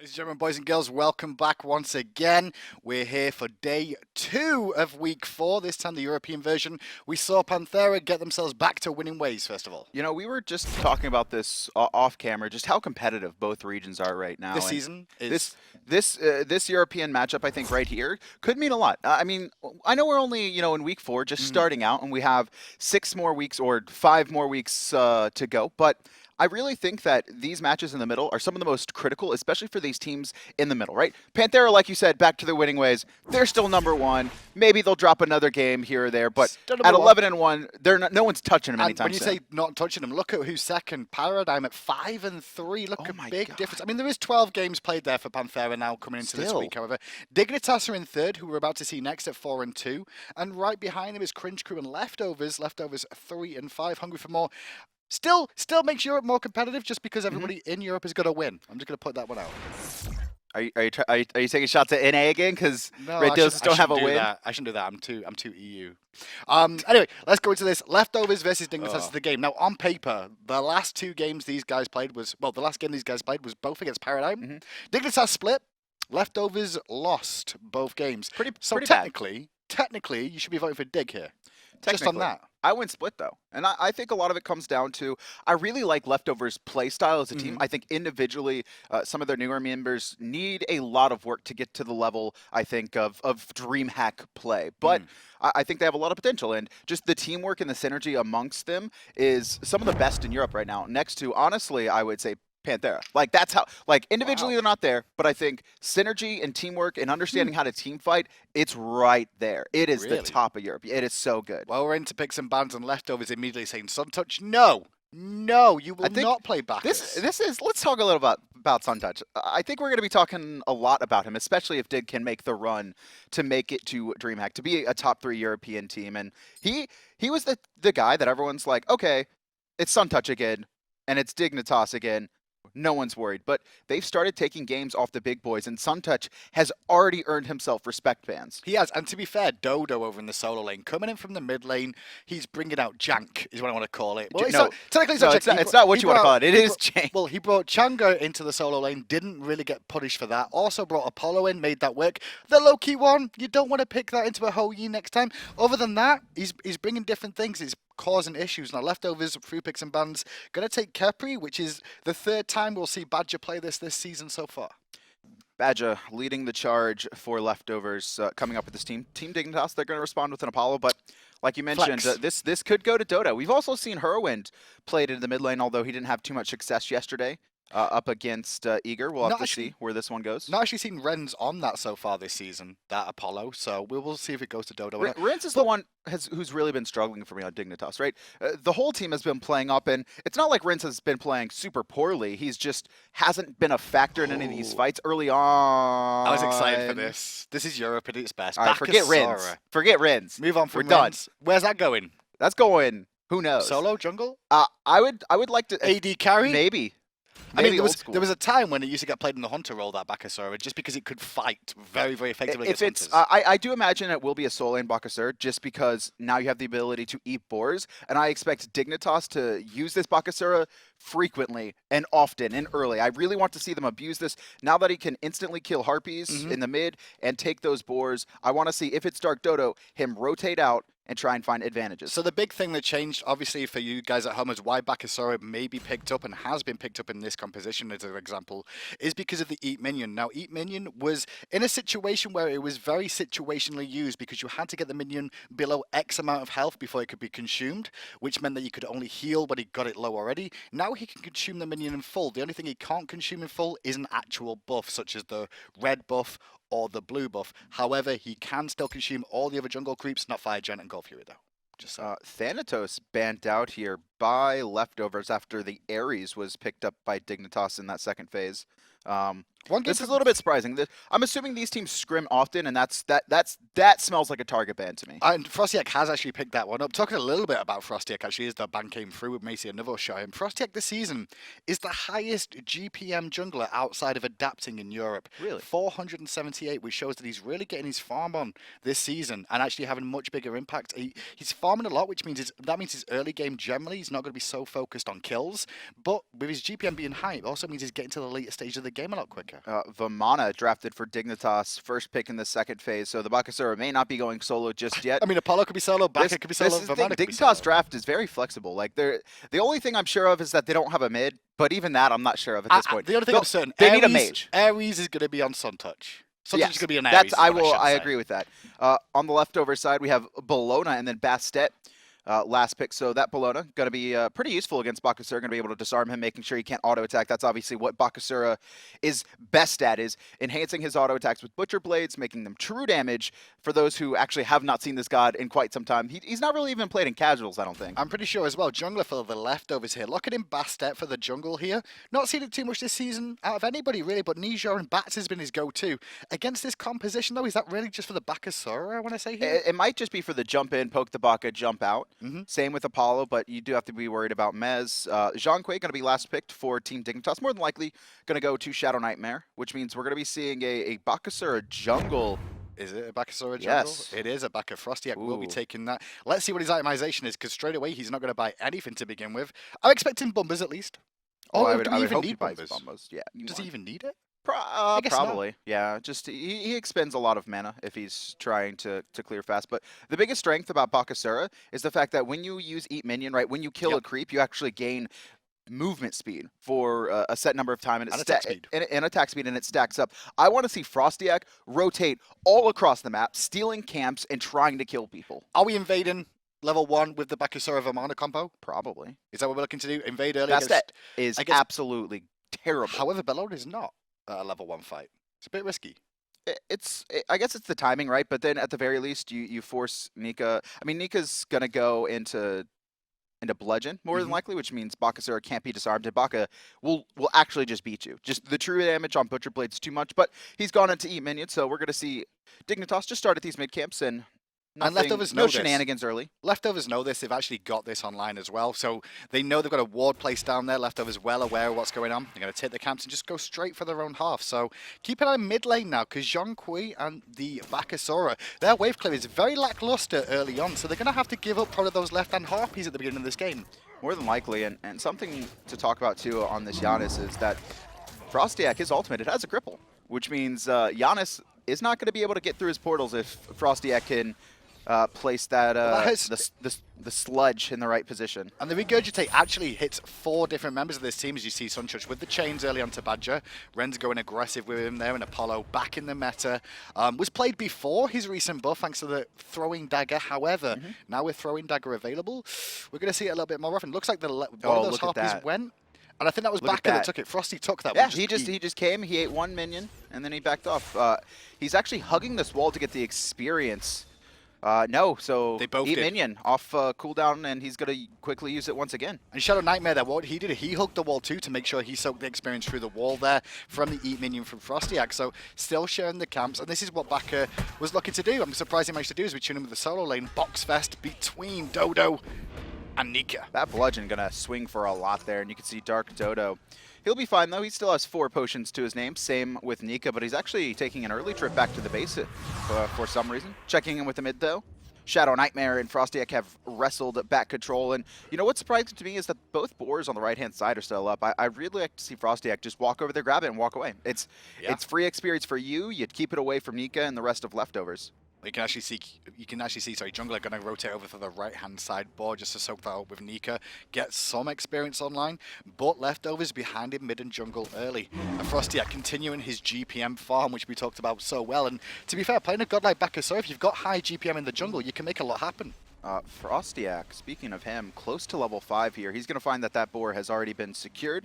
Ladies and gentlemen, boys and girls, welcome back once again. We're here for day 2 of week 4, this time the European version. We saw Panthera get themselves back to winning ways, first of all. You know, we were just talking about this off camera, just how competitive both regions are right now. This season is... This European matchup, I think, right here, could mean a lot. I mean, I know we're only, in week 4, just starting out, and we have 6 more weeks or 5 more weeks to go, but I really think that these matches in the middle are some of the most critical, especially for these teams in the middle, right? Panthera, like you said, back to their winning ways. They're still number 1. Maybe they'll drop another game here or there, but at 11-1, they're not, no one's touching them anytime soon. When you say not touching them, look at who's second. Paradigm at 5-3. Look at big difference. I mean, there is 12 games played there for Panthera now coming into this week, however. Dignitas are in third, who we're about to see next at 4-2. And right behind them is Cringe Crew and Leftovers. Leftovers 3-5, hungry for more. Still makes Europe more competitive just because everybody in Europe has got to win. I'm just going to put that one out. Are you taking shots at NA again? Because no, Red Devils don't have a win. I shouldn't do that. I'm too EU. Anyway, let's go into this. Leftovers versus Dignitas is the game. Now, on paper, the last 2 games these guys played was the last game these guys played was both against Paradigm. Dignitas split. Leftovers lost both games. Pretty technically, you should be voting for Dig here. Just on that. I went split, though. And I think a lot of it comes down to, I really like Leftovers' play style as a team. I think individually, some of their newer members need a lot of work to get to the level, I think, of DreamHack play. But I think they have a lot of potential. And just the teamwork and the synergy amongst them is some of the best in Europe right now. Next to, honestly, I would say, Panthera. Like, that's how, like, individually they're not there, but I think synergy and teamwork and understanding how to team fight, it's right there. It is the top of Europe. It is so good. Well, we're in to pick some bands and Leftovers immediately saying, Suntouch, no, you will not play back. This is, let's talk a little about Suntouch. I think we're going to be talking a lot about him, especially if Dig can make the run to make it to DreamHack, to be a top 3 European team. And he was the guy that everyone's like, okay, it's Suntouch again, and it's Dignitas again. No one's worried, but they've started taking games off the big boys, and Suntouch has already earned himself respect fans. He has, and to be fair, Dodo over in the solo lane, coming in from the mid lane, he's bringing out Jank, is what I want to call it. Well, it's not what you want to call it. It is Jank. Well, he brought Changa into the solo lane, didn't really get punished for that. Also brought Apollo in, made that work. The low-key one, you don't want to pick that into a Ho-Yi next time. Other than that, he's bringing different things. He's causing issues. Now, Leftovers, through picks and bans, going to take Khepri, which is the 3rd time we'll see Badgah play this season so far. Badgah leading the charge for Leftovers, coming up with this team. Team Dignitas, they're going to respond with an Apollo, but like you mentioned, this could go to Dodo. We've also seen Herwind played in the mid lane, although he didn't have too much success yesterday. Up against Eager. We'll have to see where this one goes. Not actually seen Rens on that so far this season, that Apollo, so we'll see if it goes to Dodo. Rens is the one who's really been struggling for me on Dignitas, right? The whole team has been playing up, and it's not like Rens has been playing super poorly. He's just hasn't been a factor in any of these fights early on. I was excited for this. This is Europe at its best. All right, forget Rens. Forget Rens. Move on from We're done. Where's that going? That's going, who knows? Solo, jungle? I would like to... AD carry? Maybe. I mean, there was a time when it used to get played in the Hunter role, that Bakasura, just because it could fight very, very effectively against Hunters. I do imagine it will be a solo lane Bakasura, just because now you have the ability to eat boars, and I expect Dignitas to use this Bakasura frequently and often and early. I really want to see them abuse this. Now that he can instantly kill Harpies in the mid and take those boars, I want to see, if it's DarkDodo, him rotate out and try and find advantages. So the big thing that changed, obviously, for you guys at home is why Bakasura may be picked up and has been picked up in this composition, as an example, is because of the Eat Minion. Now, Eat Minion was in a situation where it was very situationally used because you had to get the minion below X amount of health before it could be consumed, which meant that you could only heal when he got it low already. Now he can consume the minion in full. The only thing he can't consume in full is an actual buff, such as the red buff or the blue buff. However, he can still consume all the other jungle creeps, not Fire Giant and Gold Fury, though. Just Thanatos banned out here by Leftovers after the Ares was picked up by Dignitas in that second phase. This is a little bit surprising. I'm assuming these teams scrim often, and that smells like a target ban to me. And FrostiaK has actually picked that one up. Talking a little bit about FrostiaK, actually, as the ban came through with Macy and Novo show him. FrostiaK this season is the highest GPM jungler outside of adapting in Europe. Really? 478, which shows that he's really getting his farm on this season and actually having much bigger impact. He's farming a lot, which means that means his early game generally, he's not going to be so focused on kills, but with his GPM being high, it also means he's getting to the later stage of the game a lot quicker. Vamana drafted for Dignitas, first pick in the second phase, so the Bakasura may not be going solo just yet. I mean, Apollo could be solo, Badgah could be solo, Vamana could be solo. Dignitas draft is very flexible. Like, the only thing I'm sure of is that they don't have a mid, but even that I'm not sure of at this point. The only thing I'm certain, they need a mage. iRes is going to be on Suntouch. Suntouch Yes, is going to be an iRes. I agree with that. On the leftover side, we have Bellona and then Bastet. Last pick, so that Bellona going to be pretty useful against Bakasura. Going to be able to disarm him, making sure he can't auto attack. That's obviously what Bakasura is best at, is enhancing his auto attacks with Butcher Blades, making them true damage. For those who actually have not seen this god in quite some time, he's not really even played in casuals, I don't think. I'm pretty sure as well. Jungler for the leftovers here. Look at him, Bastet for the jungle here. Not seen it too much this season out of anybody really, but Nika and Bats has been his go-to. Against this composition though, is that really just for the Bakasura, I want to say here? It might just be for the jump in, poke the Bakah, jump out. Mm-hmm. Same with Apollo, but you do have to be worried about Mez. Zhong going to be last picked for Team Dignitas. More than likely going to go to ShadowNightmare, which means we're going to be seeing a Bakasura jungle. Is it a Bakasura jungle? Yes. It is a Bakah. FrostiaK will be taking that. Let's see what his itemization is, because straight away he's not going to buy anything to begin with. I'm expecting Bombers at least. Oh, do we even hope need he buys Bombers? Yeah. Does he even need it? Probably. Not. Yeah. Just he expends a lot of mana if he's trying to clear fast. But the biggest strength about Bakasura is the fact that when you use Eat Minion, right, when you kill a creep, you actually gain movement speed for a set number of time, and attack speed, and it stacks up. I want to see FrostiaK rotate all across the map, stealing camps and trying to kill people. Are we invading level 1 with the Bakasura Vamana combo? Probably. Is that what we're looking to do? Invade early? Bastet is absolutely terrible. However, Bellona is not a level 1 fight. It's a bit risky. I guess it's the timing, right? But then at the very least, you force Nika. I mean, Nika's gonna go into bludgeon more than likely, which means Bakasura can't be disarmed, and Bakah will actually just beat you. Just the true damage on Butcher Blades is too much, but he's gone into Eat Minion, so we're gonna see Dignitas just start at these mid camps and. And leftovers no shenanigans early. Leftovers know this. They've actually got this online as well. So they know they've got a ward placed down there. Leftovers well aware of what's going on. They're going to take the camps and just go straight for their own half. So keep an eye on mid lane now, because Zhong and the Bakasura, their wave clear is very lackluster early on. So they're going to have to give up probably those left-hand harpies at the beginning of this game. More than likely. And something to talk about too on this Janus is that FrostiaK, his ultimate, it has a cripple, which means Janus is not going to be able to get through his portals if FrostiaK can place that the sludge in the right position. And the Regurgitate actually hits 4 different members of this team, as you see Suntouch with the chains early onto Badgah. Ren's going aggressive with him there, and Apollo back in the meta. Was played before his recent buff thanks to the throwing dagger. However, now with throwing dagger available, we're going to see it a little bit more often. Looks like one of those harpies went. And I think that was Bakah that took it. Frosty took that one. Yeah, he just came, he ate 1 minion, and then he backed off. He's actually hugging this wall to get the experience. No, so they both Eat Minion off cooldown, and he's going to quickly use it once again. And ShadowNightmare there, what he did, he hugged the wall too to make sure he soaked the experience through the wall there from the Eat Minion from FrostiaK. So still sharing the camps, and this is what Bakah was looking to do. I'm surprised he managed to do as we tune him with the solo lane. Box fest between Dodo and Nika. That bludgeon going to swing for a lot there, and you can see TheDarkDodo. He'll be fine, though. He still has 4 potions to his name. Same with Nika, but he's actually taking an early trip back to the base for some reason. Checking in with the mid, though. ShadowNightmare and FrostiaK have wrestled back control. And you know what's surprising to me is that both boars on the right-hand side are still up. I really like to see FrostiaK just walk over there, grab it, and walk away. It's free experience for you. You'd keep it away from Nika and the rest of leftovers. You can actually see, sorry, Jungler going to rotate over to the right-hand side board just to soak that up with Nika, get some experience online, but leftovers behind him mid and jungle early. And FrostiaK continuing his GPM farm, which we talked about so well. And to be fair, playing a god like Bakasura, if you've got high GPM in the jungle, you can make a lot happen. FrostiaK, speaking of him, close to level 5 here. He's going to find that boar has already been secured.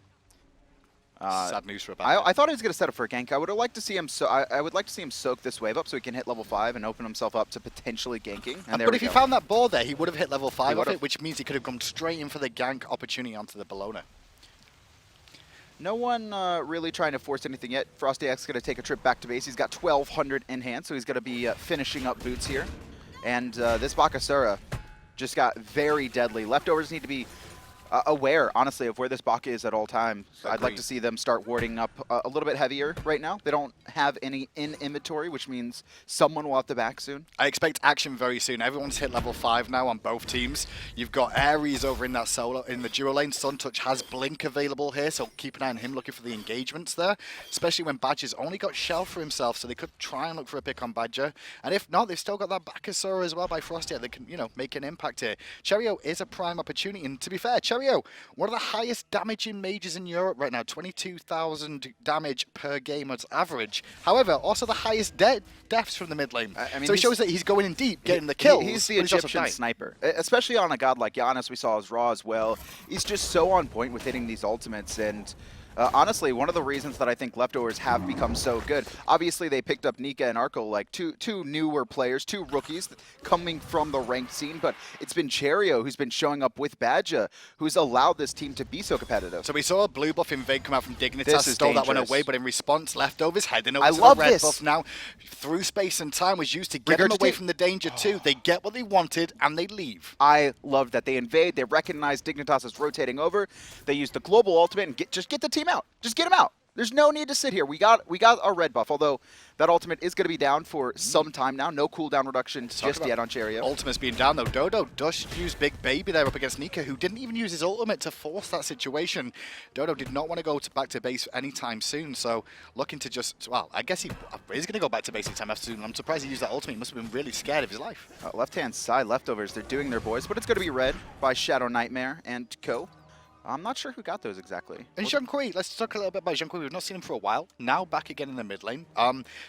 Sad news for Badgah. I thought he was going to set up for a gank. I would like to see him. I would like to see him soak this wave up so he can hit level 5 and open himself up to potentially ganking. And but if he found that board there, he would have hit level 5 off it, which means he could have come straight in for the gank opportunity onto the Bellona. No one really trying to force anything yet. FrostiaK's going to take a trip back to base. He's got 1,200 in hand, so he's going to be finishing up boots here. And this Bakasura just got very deadly. Leftovers need to be aware, honestly, of where this Bakasura is at all times. I'd like Agreed. to see them start warding up a little bit heavier right now. They don't have any in inventory, which means someone will have to back soon. I expect action very soon. Everyone's hit level 5 now on both teams. You've got iRens over in that solo in the duo lane. Suntouch has Blink available here, so keep an eye on him looking for the engagements there, especially when Badger's only got Shell for himself, so they could try and look for a pick on Badger. And if not, they've still got that Bakasura as well by FrostiaK that can, you know, make an impact here. Cherryo is a prime opportunity, and to be fair, Cherryo, one of the highest damaging mages in Europe right now, 22,000 damage per game as average. However, also the highest deaths from the mid lane. I mean, so it shows that he's going in deep, getting the kills. He's the but he's also Egyptian dying. sniper, especially on a god like Janus. We saw as Raw as well. He's just so on point with hitting these ultimates, and honestly, one of the reasons that I think leftovers have become so good. Obviously, they picked up Nika and Arkkyl, like two newer players, two rookies coming from the ranked scene, but it's been Cherryo who's been showing up with Badgah, who's allowed this team to be so competitive. So we saw a blue buff invade come out from Dignitas, This is stole that one dangerous. away, but in response, leftovers heading over I to the love red this. buff now. Through space and time was used to get them away Regurgitate. from the danger too. They get what they wanted and they leave. I love that they invade. They recognize Dignitas is rotating over. They use the global ultimate and just get the team out. Just get them out. There's no need to sit here. We got our red buff, although that ultimate is going to be down for some time now. No cooldown reduction just yet on Cherryo. Ultimate's being down though. Dodo does use Big Baby there up against Nika, who didn't even use his ultimate to force that situation. Dodo did not want to go back to base anytime soon, so looking to just, well, I guess he is going to go back to base anytime soon. I'm surprised he used that ultimate. He must have been really scared of his life. Left-hand side leftovers, they're doing their boys, but it's going to be red by ShadowNightmare and co. I'm not sure who got those exactly. And Zhong, let's talk a little bit about Zhong. We've not seen him for a while. Now back again in the mid lane.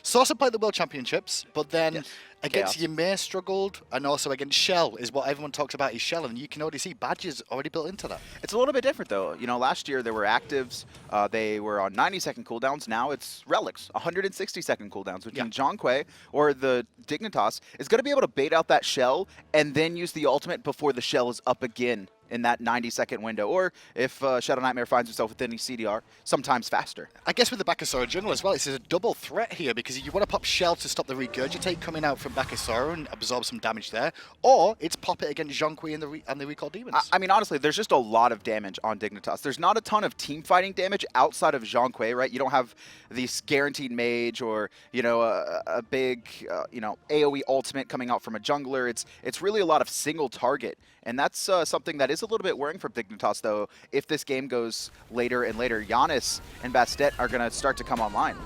Sosa played the World Championships, but then against Ymir struggled, and also against Shell is what everyone talks about is Shell, and you can already see Badger's already built into that. It's a little bit different though. You know, last year there were actives, they were on 90-second cooldowns. Now it's relics, 160-second cooldowns, which means Zhong or the Dignitas is going to be able to bait out that Shell and then use the ultimate before the Shell is up again in that 90-second window, or if ShadowNightmare finds himself with any CDR, sometimes faster. I guess with the Bakasura jungle as well, it's a double threat here because you want to pop Shell to stop the regurgitate coming out from Bakasura and absorb some damage there, or it's pop it against Zhong and the Recall Demons. I mean, honestly, there's just a lot of damage on Dignitas. There's not a ton of team fighting damage outside of Zhong, right? You don't have this guaranteed mage or, you know, a big, you know, AoE ultimate coming out from a jungler. It's really a lot of single target. And that's something that is a little bit worrying for Dignitas, though, if this game goes later and later. Janus and Bastet are going to start to come online.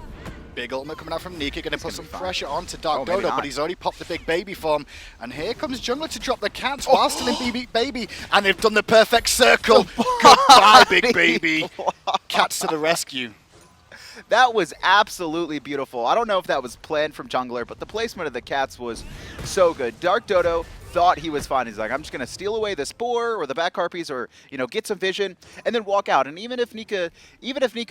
Big ultimate coming out from Nika, going to put some be fine. pressure onto Oh, maybe TheDarkDodo, not. but he's already popped the Big Baby form. And here comes Jungler to drop the cats while still in Big Baby. And they've done the perfect circle. Goodbye, Big Baby. Cats to the rescue. That was absolutely beautiful. I don't know if that was planned from jungler, but the placement of the cats was so good. TheDarkDodo thought he was fine. He's like, I'm just going to steal away the Spore or the back harpies or, you know, get some vision and then walk out. And even if Nika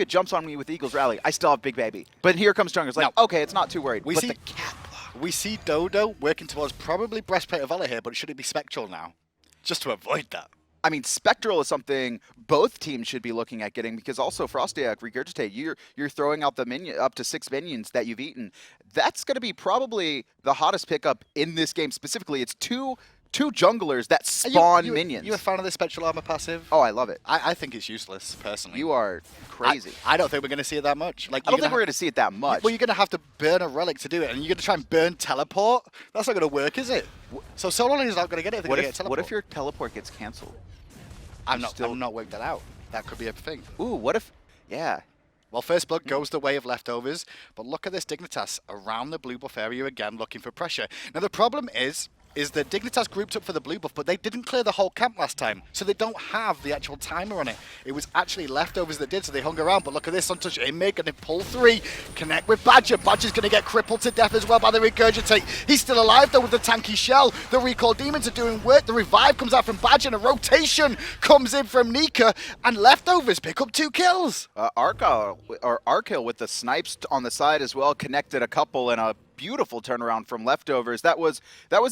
jumps on me with Eagle's Rally, I still have Big Baby. But here comes Jungler's like, okay, it's not too worried. We but see, the cat block. we see Dodo working towards probably Breastplate of Valor here, but should it be Spectral now? Just to avoid that. I mean, Spectral is something both teams should be looking at getting because also FrostiaK, Regurgitate, you're throwing out the minion up to 6 minions that you've eaten. That's going to be probably the hottest pickup in this game specifically. It's two junglers that spawn minions. You a fan of the Spectral Armor passive? Oh, I love it. I think it's useless, personally. You are crazy. I don't think we're going to see it that much. Like, I don't think we're going to see it that much. Well, you're going to have to burn a relic to do it, and you're going to try and burn teleport? That's not going to work, is it? So Solo Lane is not going to get it if they're going to get teleport. What if your teleport gets cancelled? I've not worked that out. That could be a thing. Ooh, what if... Yeah. Well, First Blood goes the way of leftovers, but look at this Dignitas around the blue buff area again, looking for pressure. Now, the problem is that Dignitas grouped up for the blue buff, but they didn't clear the whole camp last time, so they don't have the actual timer on it. It was actually leftovers that did, so they hung around, but look at this, Suntouch Inmate going to pull 3, connect with Badger. Badger's going to get crippled to death as well by the Regurgitate. He's still alive, though, with the tanky Shell. The Recall Demons are doing work. The Revive comes out from Badger, and a rotation comes in from Nika, and leftovers pick up 2 kills. Arkkyl with the snipes on the side as well, connected a couple, and a beautiful turnaround from Leftovers. That was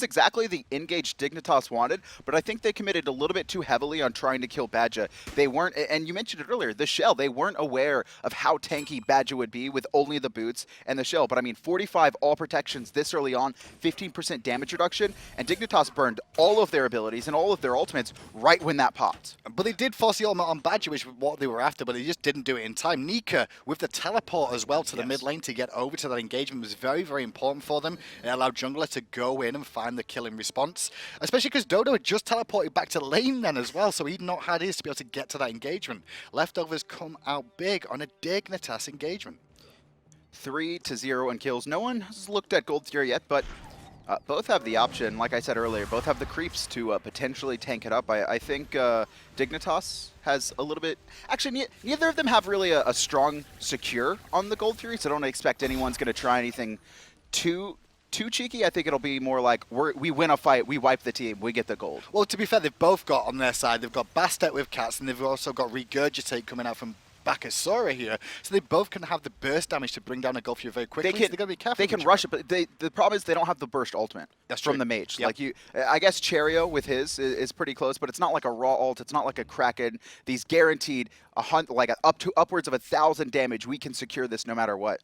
exactly the engage Dignitas wanted, but I think they committed a little bit too heavily on trying to kill Badgah. They weren't, and you mentioned it earlier, the shell, they weren't aware of how tanky Badgah would be with only the boots and the shell. But I mean, 45 all protections this early on, 15% damage reduction, and Dignitas burned all of their abilities and all of their ultimates right when that popped. But they did force the ultimate on Badgah, which was what they were after, but they just didn't do it in time. Nika, with the teleport as well to the mid lane to get over to that engagement, was very, very important for them. It allowed Jungler to go in and find the kill in response, especially because Dodo had just teleported back to lane then as well, so he'd not had his to be able to get to that engagement. Leftovers come out big on a Dignitas engagement. 3-0 in kills. No one has looked at Gold tier yet, but both have the option, like I said earlier, both have the creeps to potentially tank it up. I think Dignitas has a little bit... Actually, neither of them have really a strong secure on the Gold tier, so I don't expect anyone's going to try anything too cheeky. I think it'll be more like we win a fight, we wipe the team, we get the gold. Well, to be fair, they've both got on their side, they've got Bastet with Cats, and they've also got Regurgitate coming out from Bakasura here, so they both can have the burst damage to bring down a Gulf very quickly. So they got to be careful. They can rush it, but the problem is they don't have the burst ultimate. That's from true. the mage. Yep. Like I guess Cherryo with his is pretty close, but it's not like a raw ult. It's not like a Kraken. These guaranteed upwards of 1,000 damage. We can secure this no matter what.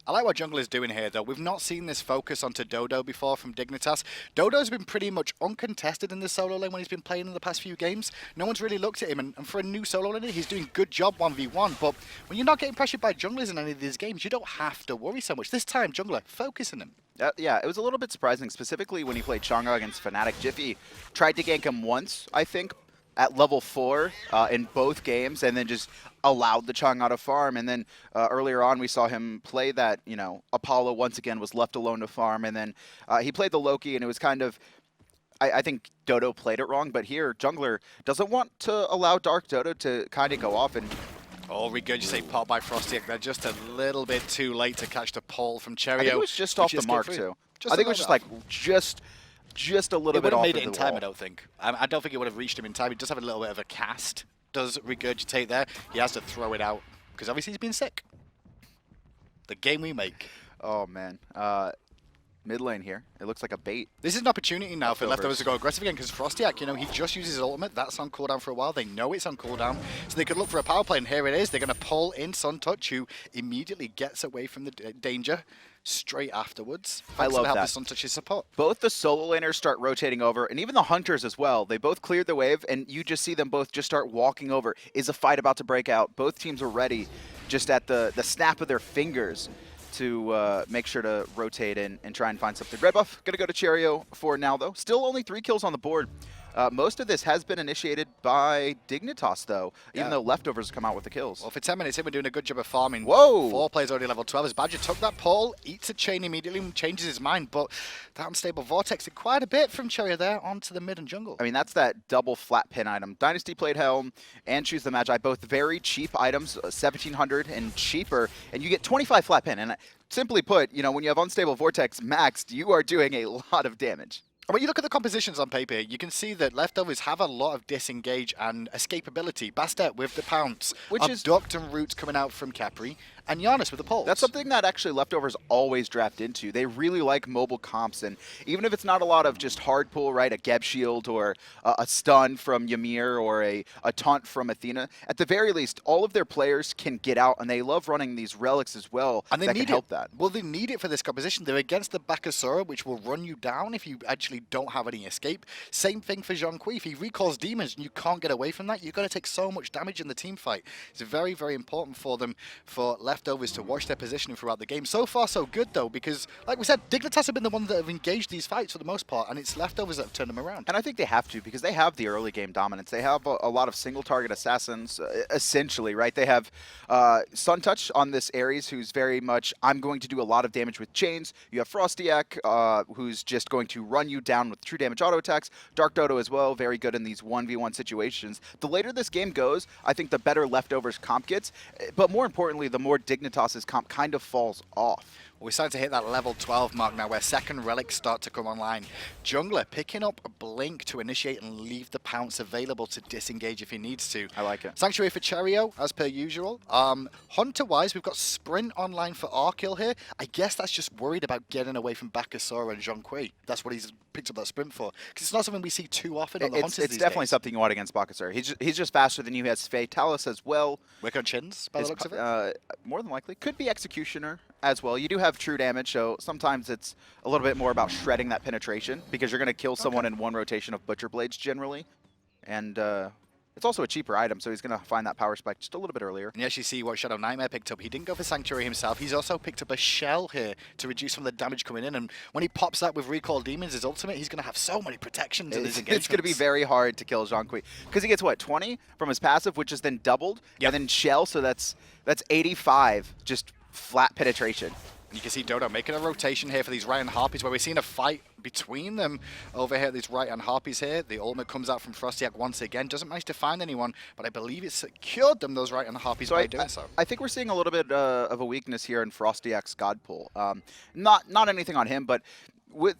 I like what Jungle is doing here, though. We've not seen this focus onto Dodo before from Dignitas. Dodo's been pretty much uncontested in the solo lane when he's been playing in the past few games. No one's really looked at him, and for a new solo laner, he's doing good job 1v1. But when you're not getting pressured by junglers in any of these games, you don't have to worry so much. This time, Jungler focusing him. Yeah, it was a little bit surprising, specifically when he played Chang'e against Fnatic. Jiffy tried to gank him once, I think, at level 4 in both games, and then just allowed the Chang'e to farm. And then earlier on, we saw him play that, Apollo once again was left alone to farm. And then he played the Loki, and it was kind of, I think Dodo played it wrong. But here, Jungler doesn't want to allow DarkDodo to kind of go off. And oh, Regurgitate pot by FrostiaK. They're just a little bit too late to catch the pull from Cherryo. I think it was just off the mark, too. I think it was just like, just a little bit off. It would have made it in time, I don't think. I don't think it would have reached him in time. He does have a little bit of a cast. Does Regurgitate there. He has to throw it out because obviously he's been sick. The game we make. Oh, man. Mid lane here. It looks like a bait. This is an opportunity now for Leftovers to go aggressive again because FrostiaK, he just uses his ultimate. That's on cooldown for a while. They know it's on cooldown. So they could look for a power play, and here it is. They're going to pull in Suntouch, who immediately gets away from the danger straight afterwards. I love that. Suntouch's support. Both the solo laners start rotating over, and even the hunters as well. They both cleared the wave, and you just see them both just start walking over. Is a fight about to break out? Both teams are ready just at the snap of their fingers to make sure to rotate and try and find something. Red buff, going to go to Cherryo for now, though. Still only 3 kills on the board. Most of this has been initiated by Dignitas, though, even though Leftovers come out with the kills. Well, for 10 minutes in, we're doing a good job of farming. Whoa! 4 players already level 12. As Badgah took that pull, eats a chain immediately and changes his mind, but that unstable Vortex did quite a bit from Cherryo there onto the mid and jungle. I mean, that's that double flat pin item. Dynasty Plate Helm and Choose the Magi, both very cheap items, 1,700 and cheaper, and you get 25 flat pin. And simply put, when you have Unstable Vortex maxed, you are doing a lot of damage. When you look at the compositions on paper, you can see that Leftovers have a lot of disengage and escapability. Bastet with the pounce, which is Abduct and Roots coming out from Khepri, and Janus with the pulse. That's something that actually Leftovers always draft into. They really like mobile comps, and even if it's not a lot of just hard pull, right, a Geb Shield or a stun from Ymir or a taunt from Athena, at the very least, all of their players can get out, and they love running these relics as well, and they can help that. Well, they need it for this composition. They're against the Bakasura, which will run you down if you actually don't have any escape. Same thing for Zhong. If he recalls demons and you can't get away from that, you're going to take so much damage in the team fight. It's very, very important for them, for Leftovers, to watch their positioning throughout the game. So far, so good, though, because, like we said, Dignitas have been the ones that have engaged these fights for the most part, and it's Leftovers that have turned them around. And I think they have to, because they have the early game dominance. They have a lot of single-target assassins, essentially, right? They have Suntouch on this Ares, who's very much, I'm going to do a lot of damage with chains. You have FrostiaK, who's just going to run you down with true damage auto attacks. DarkDodo as well, very good in these 1v1 situations. The later this game goes, I think the better Leftovers comp gets, but more importantly, the more Dignitas' comp kind of falls off. We're starting to hit that level 12 mark now where second relics start to come online. Jungler picking up a Blink to initiate and leave the Pounce available to disengage if he needs to. I like it. Sanctuary for Cherryo, as per usual. Hunter-wise, we've got Sprint online for Arkkyl here. I guess that's just worried about getting away from Bakasura and Zhong. That's what he's picked up that Sprint for. Because it's not something we see too often on the Hunters It's definitely something you want against Bakasura. He's just faster than you. He has Fatalis as well. Work on chins, by the looks of it? More than likely. Could be Executioner as well. You do have true damage, so sometimes it's a little bit more about shredding that penetration because you're going to kill someone in one rotation of Butcher Blades generally. And it's also a cheaper item, so he's going to find that power spike just a little bit earlier. And you actually see what ShadowNightmare picked up. He didn't go for Sanctuary himself. He's also picked up a Shell here to reduce some of the damage coming in. And when he pops that with Recall Demons, his ultimate, he's going to have so many protections in his engagements. It's going to be very hard to kill Zhong because he gets, what, 20 from his passive, which is then doubled, and then Shell, so that's 85 just flat penetration. You can see Dodo making a rotation here for these right-hand Harpies, where we're seeing a fight between them over here, these right-hand Harpies here. The ultimate comes out from FrostiaK once again. Doesn't manage to find anyone, but I believe it secured them, those right-hand Harpies, by doing so. I think we're seeing a little bit of a weakness here in FrostiaK's God Pool. Not anything on him, but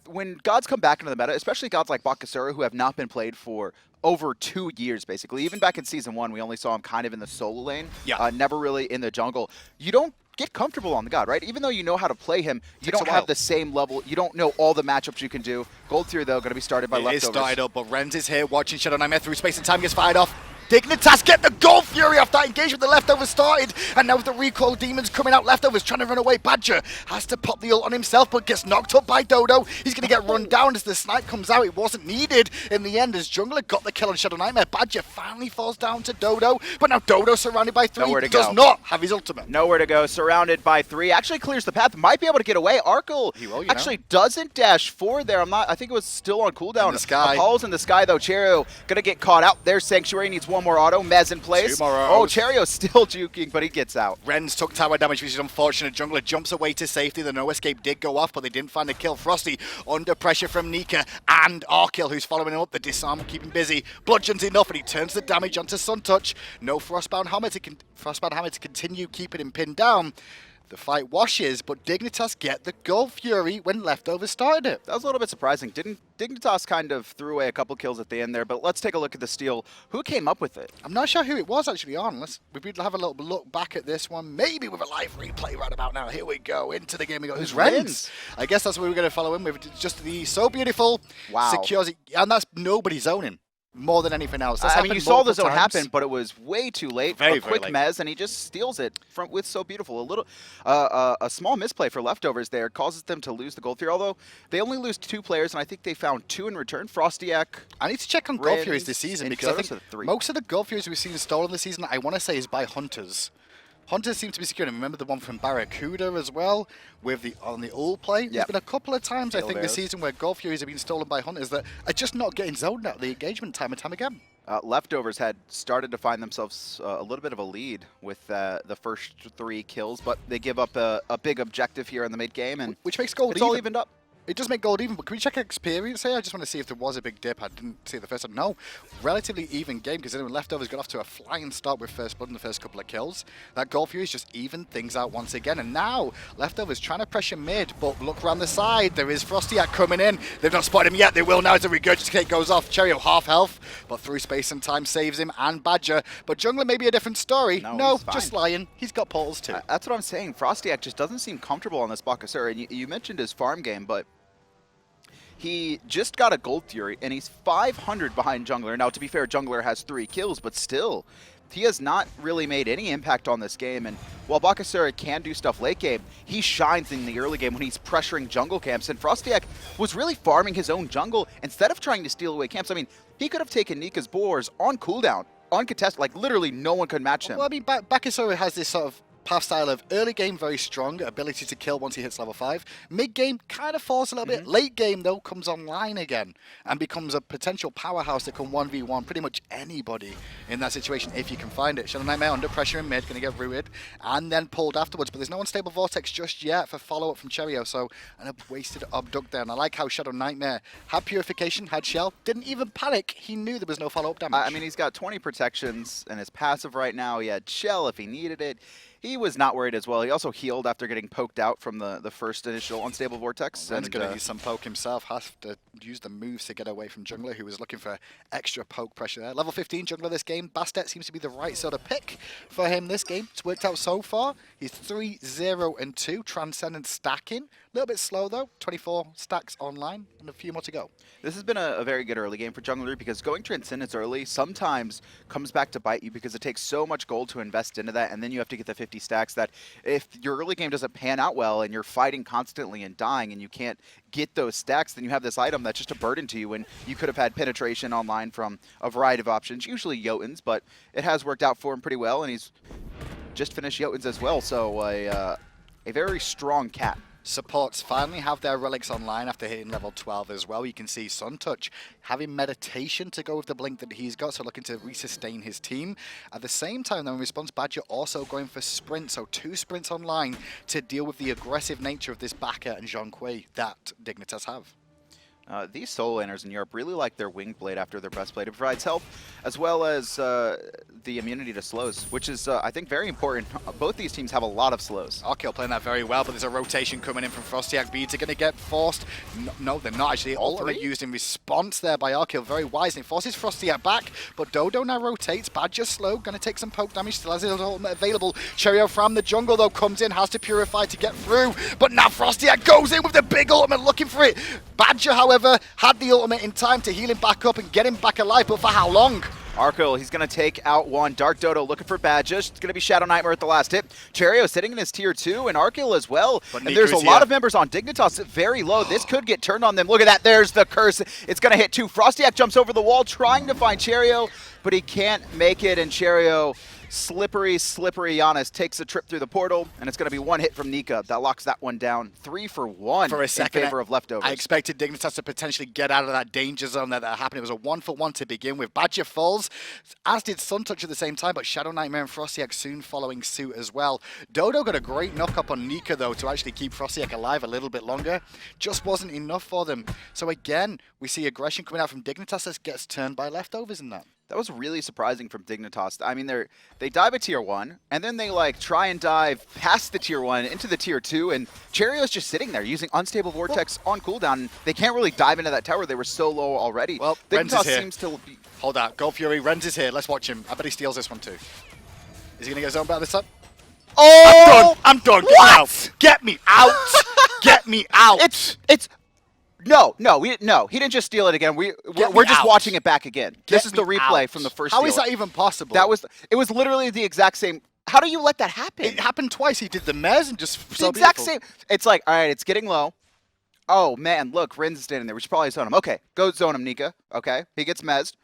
when gods come back into the meta, especially gods like Bakasura, who have not been played for over 2 years, basically. Even back in Season 1, we only saw him kind of in the solo lane, never really in the jungle. You don't get comfortable on the god, right? Even though you know how to play him, you don't have the same level. You don't know all the matchups you can do. Gold Tier, though, going to be started by Leftovers. It is started up, but Rens is here watching ShadowNightmare through space and time, gets fired off. Dignitas get the Gold Fury off that engagement. The Leftovers started, and now with the Recall Demons coming out, Leftovers trying to run away. Badgah has to pop the ult on himself, but gets knocked up by Dodo. He's going to get run down as the snipe comes out. It wasn't needed in the end as Jungler got the kill on ShadowNightmare. Badgah finally falls down to Dodo, but now Dodo surrounded by 3 does not have his ultimate. Nowhere to go, surrounded by 3. Actually clears the path, might be able to get away. Arkkyl actually doesn't dash forward there. I think it was still on cooldown. In the sky. Apollo's in the sky though. Cherryo going to get caught out. There's Sanctuary, needs one more auto. Mez in place. Oh, Cherryo's still juking, but he gets out. Rens took tower damage, which is unfortunate. Jungler jumps away to safety. The no escape did go off, but they didn't find a kill. Frosty under pressure from Nika and Arkkyl, who's following him up. The disarm will keep him busy. Bludgeon's enough, and he turns the damage onto Suntouch. No Frostbound Hammer to continue keeping him pinned down. The fight washes, but Dignitas get the Gold Fury when Leftovers started it. That was a little bit surprising. Dignitas kind of threw away a couple kills at the end there, but let's take a look at the steal. Who came up with it? I'm not sure who it was actually on. We'd have a little look back at this one, maybe with a live replay right about now. Here we go, into the game we go. Who's Rens? I guess that's what we're going to follow him with. Just the So Beautiful. Wow. Secures it, and that's nobody zoning. More than anything else. I mean, you saw the zone happen, but it was way too late. Very, a quick mez, and he just steals it with So Beautiful. A small misplay for Leftovers there causes them to lose the Gold Fury, although they only lose 2 players, and I think they found 2 in return. FrostiaK. I need to check on Gold Furies this season, because I think most of the Gold Furies we've seen stolen this season, I want to say, is by Hunters. Hunters seem to be securing. Remember the one from Barracuda as well, with on the ult play? There's been a couple of times, I think, this season where Gold Furies have been stolen by Hunters that are just not getting zoned out the engagement time and time again. Leftovers had started to find themselves a little bit of a lead with the first 3 kills, but they give up a big objective here in the mid game, and which makes Gold it's all evened up. It does make Gold even, but can we check experience here? I just want to see if there was a big dip. I didn't see it the first time. No, relatively even game, because then Leftovers got off to a flying start with first blood in the first couple of kills. That Gold Fury's just evened things out once again, and now Leftovers trying to pressure mid, but look around the side. There is FrostiaK coming in. They've not spotted him yet. They will now as the Regurgitate goes off. Cherryo half health, but through space and time saves him, and Badgah. But Jungler may be a different story. No, just lying. He's got portals too. That's what I'm saying. FrostiaK just doesn't seem comfortable on this Bakasura, and you mentioned his farm game, but he just got a Gold Fury, and he's 500 behind Jungler. Now, to be fair, Jungler has 3 kills, but still, he has not really made any impact on this game. And while Bakasura can do stuff late game, he shines in the early game when he's pressuring jungle camps. And FrostiaK was really farming his own jungle instead of trying to steal away camps. I mean, he could have taken Nika's boars on cooldown, uncontested. Like, literally no one could match him. Well, I mean, Bakasura has this sort of path style of early game very strong, ability to kill once he hits level 5. Mid game kind of falls a little bit. Late game though comes online again and becomes a potential powerhouse that can 1v1 pretty much anybody in that situation if you can find it. ShadowNightmare under pressure in mid, going to get rooted and then pulled afterwards, but there's no unstable vortex just yet for follow-up from Cherryo, so a wasted abduct there. And I like how ShadowNightmare had purification, had shell, didn't even panic. He knew there was no follow-up damage. I mean, he's got 20 protections and his passive right now. He had shell if he needed it. He was not worried as well. He also healed after getting poked out from the first initial unstable vortex. Ren's going to use some poke himself, has to use the moves to get away from jungler, who was looking for extra poke pressure there. Level 15 jungler this game. Bastet seems to be the right sort of pick for him this game. It's worked out so far. He's 3-0-2, transcendent stacking. A little bit slow though, 24 stacks online and a few more to go. This has been a very good early game for jungler because going transcendence early sometimes comes back to bite you because it takes so much gold to invest into that, and then you have to get the 50 stacks that if your early game doesn't pan out well and you're fighting constantly and dying and you can't get those stacks, then you have this item that's just a burden to you when you could have had penetration online from a variety of options, usually Jotuns, but it has worked out for him pretty well, and he's just finished Jotuns as well, so a very strong cat. Supports finally have their relics online after hitting level 12 as well. You can see Suntouch having meditation to go with the blink that he's got, so looking to resustain his team. At the same time, though, in response, Badgah also going for sprint, so 2 sprints online to deal with the aggressive nature of this Bakasura and Zhong that Dignitas have. These solo laners in Europe really like their winged blade after their breastplate. It provides health as well as the immunity to slows, which is, I think, very important. Both these teams have a lot of slows. Arkkyl playing that very well, but there's a rotation coming in from FrostiaK. Beads are going to get forced. No, they're not actually. Ultimate used in response there by Arkkyl, very wise, and it forces FrostiaK back, but Dodo now rotates. Badgah slow, going to take some poke damage, still has his ultimate available. Cherryo from the jungle, though, comes in, has to purify to get through, but now FrostiaK goes in with the big ultimate, looking for it. Badgah, however, had the ultimate in time to heal him back up and get him back alive, but for how long? Arkkyl, he's going to take out one. DarkDodo looking for Badgah. It's going to be ShadowNightmare at the last hit. Cherryo sitting in his tier 2, and Arkkyl as well. But and there's a lot of members on Dignitas very low. This could get turned on them. Look at that. There's the curse. It's going to hit 2. FrostiaK jumps over the wall trying to find Cherryo, but he can't make it, and Cherryo, slippery Janus, takes a trip through the portal, and it's going to be 1 hit from Nika. That locks that one down. 3 for 1 for a second, in favor of leftovers. I expected Dignitas to potentially get out of that danger zone that happened. It was a 1-for-1 to begin with. Badgah falls, as did Suntouch at the same time, but ShadowNightmare and FrostiaK soon following suit as well. Dodo got a great knock up on Nika, though, to actually keep FrostiaK alive a little bit longer. Just wasn't enough for them. So again, we see aggression coming out from Dignitas that gets turned by leftovers in that. That was really surprising from Dignitas. I mean, they dive at tier 1, and then they like try and dive past the tier 1 into the tier 2, and Cherryo's just sitting there using unstable vortex on cooldown. And they can't really dive into that tower. They were so low already. Well, Dignitas seems to be... Hold out. Gold Fury. Rens is here. Let's watch him. I bet he steals this one too. Is he going to get zone battle this time? Oh! I'm done. What? Get me out. Get me out. It's... No, he didn't just steal it again. We're just watching it back again. This is the replay from the first How is that even possible? It was literally the exact same. How do you let that happen? It happened twice. He did the mez and just the exact same. It's like, all right, it's getting low. Oh, man, look, Rens is standing there. We should probably zone him. Okay, go zone him, Nika. Okay, he gets mezzed.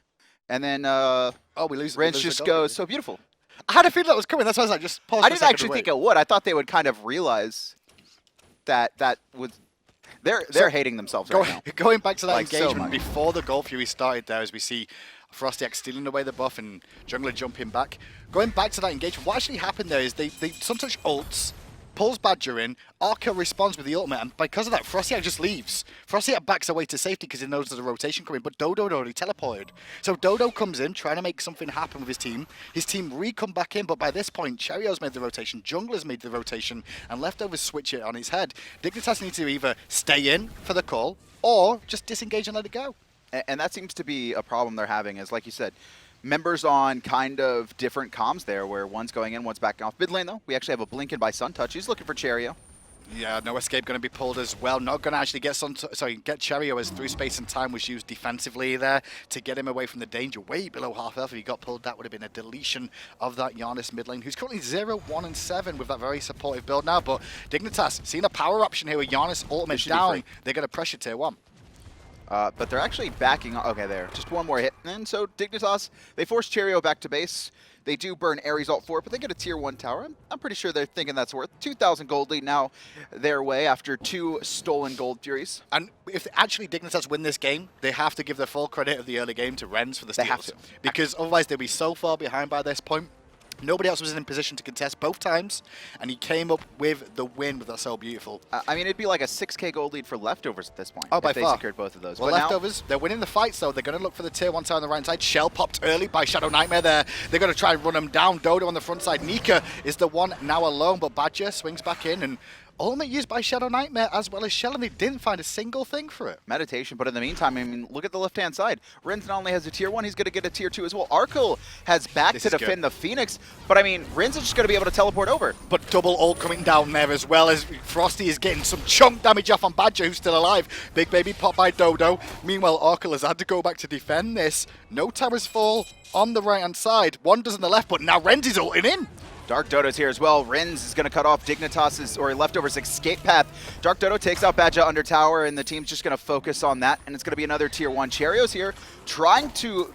And then we lose. Rens just goes, so beautiful. I had a feeling that was coming. That's why I was like, just pause. I didn't actually think it would. I thought they would kind of realize that would... They're hating themselves right now. Going back to that like engagement before the Gold Fury started there, as we see FrostiaK stealing away the buff and Jungler jumping back. Going back to that engagement, what actually happened there is they Suntouch ults, pulls Badgah in, Arkkyl responds with the ultimate, and because of that, FrostiaK just leaves. FrostiaK backs away to safety because he knows there's a rotation coming, but Dodo had already teleported. So Dodo comes in, trying to make something happen with his team. His team come back in, but by this point, Cherryo's made the rotation, Jungler's made the rotation, and leftovers switch it on his head. Dignitas needs to either stay in for the call, or just disengage and let it go. And that seems to be a problem they're having, is like you said, members on kind of different comms there, where one's going in, one's backing off. Mid lane, though, we actually have a Blinken by Suntouch. He's looking for Cherryo. Yeah, no escape going to be pulled as well. Not going to actually get get Cherryo, as through space and time was used defensively there to get him away from the danger. Way below half health. If he got pulled, that would have been a deletion of that Janus mid lane, who's currently 0-1-7 with that very supportive build now. But Dignitas, seeing a power option here with Janus ultimate down, they're going to pressure tier 1. But they're actually backing. Okay, there. Just one more hit. And so Dignitas, they force Cherryo back to base. They do burn Ares ult for it, but they get a tier 1 tower. I'm pretty sure they're thinking that's worth 2,000 gold lead now their way after 2 stolen gold furies. And if actually Dignitas win this game, they have to give the full credit of the early game to Rens for the steals. They have to. Because otherwise they'll be so far behind by this point. Nobody else was in position to contest both times, and he came up with the win. That's so beautiful. I mean, it'd be like a 6K gold lead for Leftovers at this point. Oh, by if they far. secured both of those. Well, but Leftovers, they're winning the fights, though. They're going to look for the tier 1 tower on the right side. Shell popped early by ShadowNightmare there. They're going to try and run him down. Dodo on the front side. Nika is the one now alone, but Badgah swings back in, and ultimate used by ShadowNightmare as well as Shell, and they didn't find a single thing for it. Meditation, but in the meantime, I mean, look at the left-hand side. Rins not only has a tier 1, he's going to get a tier 2 as well. Arkkyl has back to defend the Phoenix, but I mean, Rins is just going to be able to teleport over. But double ult coming down there as well as Frosty is getting some chunk damage off on Badgah, who's still alive. Big baby pop by Dodo. Meanwhile, Arkkyl has had to go back to defend this. No towers fall on the right-hand side. One does on the left, but now Rens is ulting in. DarkDodo's here as well. Rins is going to cut off Dignitas' or Leftovers' escape path. DarkDodo takes out Badgah under tower, and the team's just going to focus on that, and it's going to be another tier 1. Cherryo's here trying to